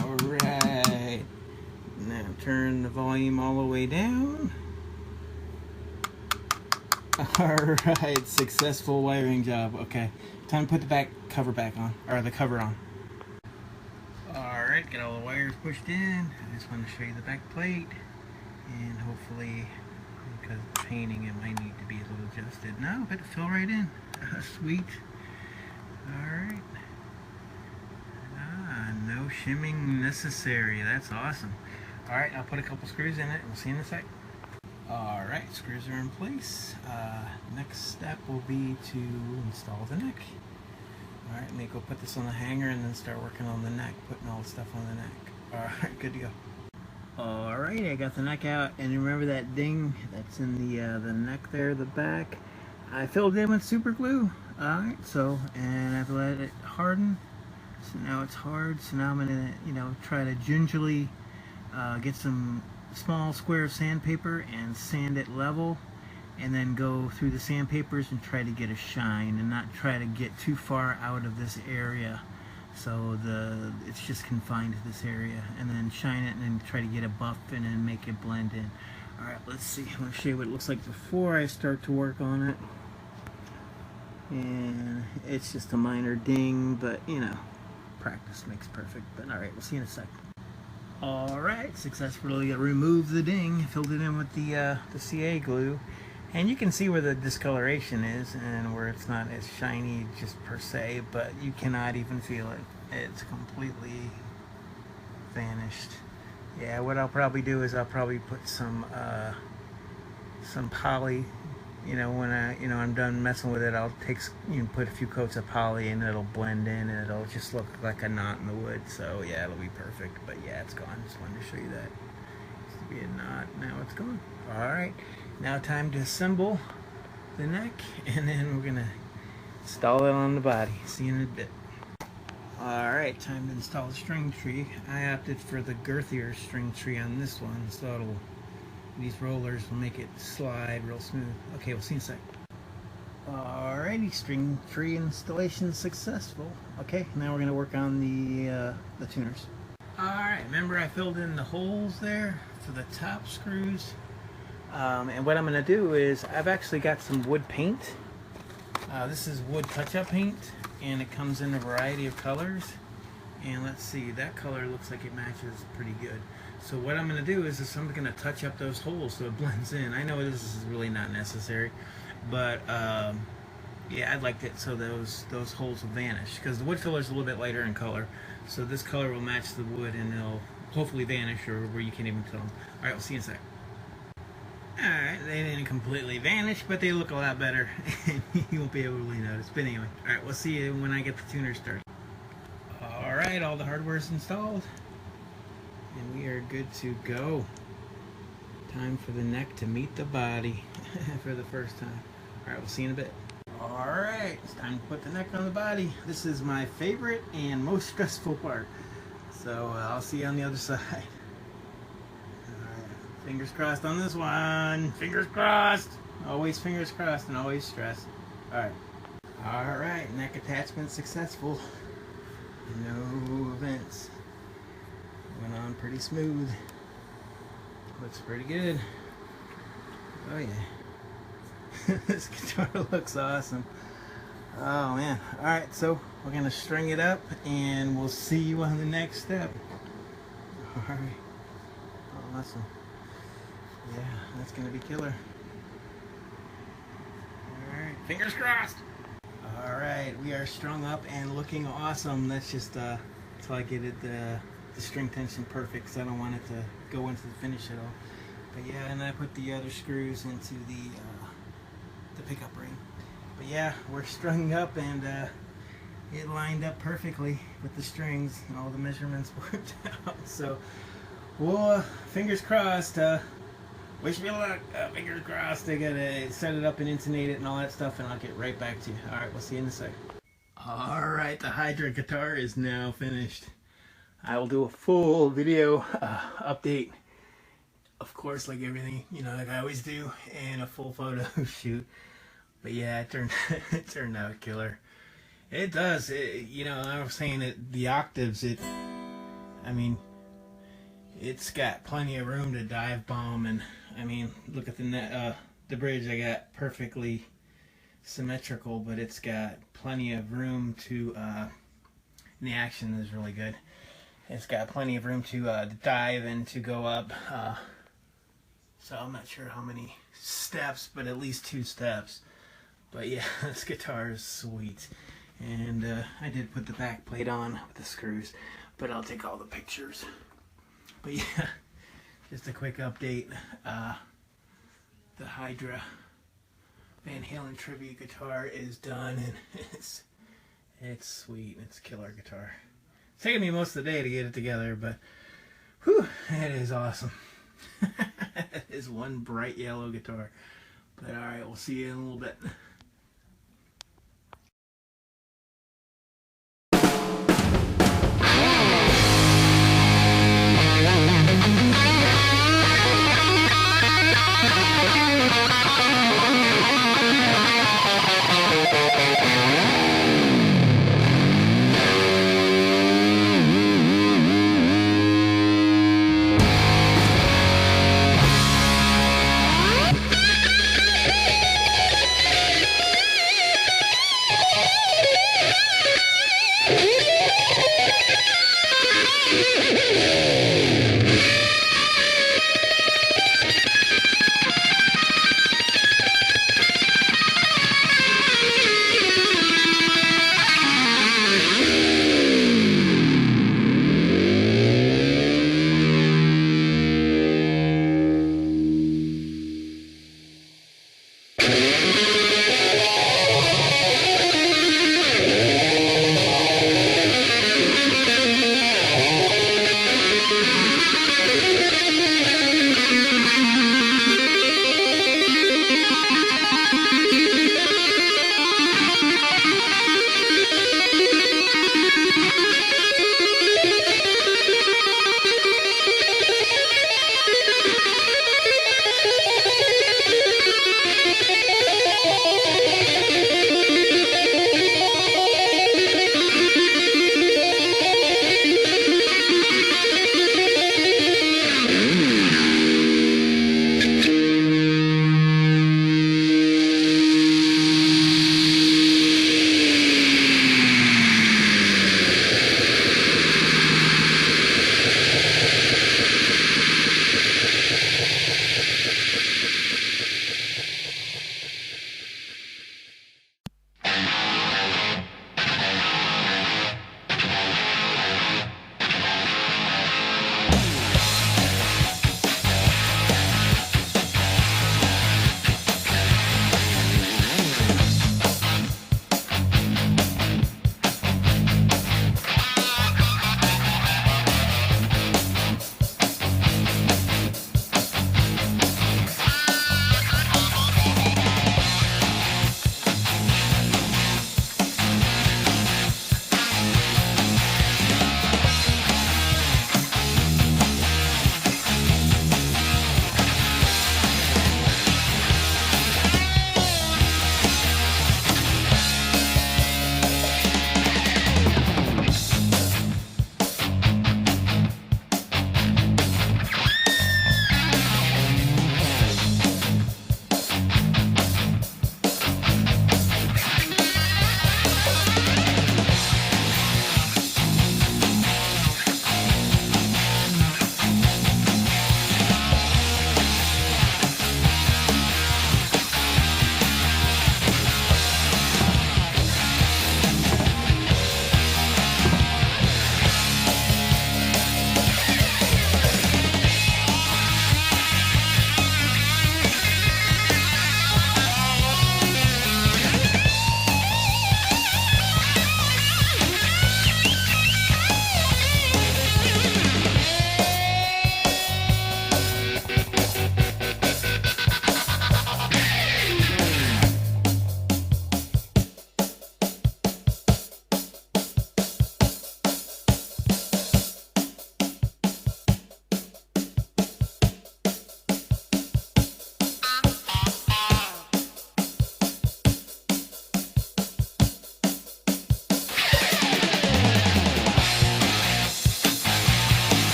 Alright, now turn the volume all the way down. Alright, successful wiring job. Okay, time to put the back cover back on, or the cover on. Alright, got all the wires pushed in. I just want to show you the back plate, and hopefully, because of the painting, it might need to be a little adjusted. No, but it fell right in. Sweet. Alright. No shimming necessary. That's awesome. Alright, I'll put a couple screws in it, and we'll see you in a sec. Alright, screws are in place. Next step will be to install the neck. Alright, let me go put this on the hanger and then start working on the neck, putting all the stuff on the neck. Alright, good to go. Alright, I got the neck out, and remember that ding that's in the neck there, the back? I filled it in with super glue. Alright, and I've let it harden. So now it's hard, so now I'm gonna, try to gingerly get some small square of sandpaper and sand it level, and then go through the sandpapers and try to get a shine and not try to get too far out of this area, so it's just confined to this area, and then shine it and then try to get a buff and then make it blend in. Alright, let's see. I'm going to show you what it looks like before I start to work on it. And it's just a minor ding, but practice makes perfect. But alright, we'll see in a second. Alright, successfully removed the ding, filled it in with the CA glue, and you can see where the discoloration is and where it's not as shiny just per se, but you cannot even feel it. It's completely vanished. Yeah, what I'll probably do is I'll probably put some poly, when I'm done messing with it, I'll put a few coats of poly and it'll blend in and it'll just look like a knot in the wood. So yeah, it'll be perfect. But yeah, it's gone. Just wanted to show you that. Used to be a knot, now it's gone. Alright, now time to assemble the neck, and then we're gonna install it on the body. See you in a bit. Alright, time to install the string tree. I opted for the girthier string tree on this one, so these rollers will make it slide real smooth. Okay, we'll see in a sec. Alrighty, string tree installation successful. Okay, now we're gonna work on the tuners. Alright, remember I filled in the holes there for the top screws. And what I'm gonna do is I've actually got some wood paint. This is wood touch-up paint, and it comes in a variety of colors. And let's see, that color looks like it matches pretty good. So what I'm going to do is I'm going to touch up those holes so it blends in. I know this is really not necessary, but yeah, I'd like it so those holes will vanish, because the wood filler is a little bit lighter in color. So this color will match the wood and it'll hopefully vanish, or where you can't even tell them. Alright, we'll see you in a sec. Alright, they didn't completely vanish, but they look a lot better. You won't be able to really notice. But anyway, alright, we'll see you when I get the tuner started. Alright, all the hardware's installed, and we are good to go. Time for the neck to meet the body for the first time. Alright, we'll see you in a bit. Alright, it's time to put the neck on the body. This is my favorite and most stressful part. So I'll see you on the other side. Alright, fingers crossed on this one. Fingers crossed. Always fingers crossed and always stressed. Alright. Alright, neck attachment successful. No events. Went on pretty smooth. Looks pretty good. Oh yeah. This guitar looks awesome. Oh man. Alright, so we're gonna string it up and we'll see you on the next step. Alright. Awesome. Yeah, that's gonna be killer. Alright, fingers crossed. Alright, we are strung up and looking awesome. That's just until I get it the string tension perfect, because I don't want it to go into the finish at all. But yeah, and I put the other screws into the pickup ring. But yeah, we're strung up, and it lined up perfectly with the strings, and all the measurements worked out. So, well, fingers crossed. Wish me luck. Fingers crossed. I gotta set it up and intonate it and all that stuff, and I'll get right back to you. Alright, we'll see you in a sec. Alright, the Hydra guitar is now finished. I will do a full video update, of course, like everything, like I always do, and a full photo shoot. But yeah, it turned out killer. It does. I was saying that the octaves, it's got plenty of room to dive bomb, and look at the bridge. I got perfectly symmetrical, but it's got plenty of room to. And the action is really good. It's got plenty of room to dive and to go up. So I'm not sure how many steps, but at least 2 steps. But yeah, this guitar is sweet. And I did put the back plate on with the screws, but I'll take all the pictures. But yeah, just a quick update. the Hydra Van Halen tribute guitar is done, and it's sweet. It's a killer guitar. It's taken me most of the day to get it together, but whew, it is awesome. It is one bright yellow guitar. But alright, we'll see you in a little bit.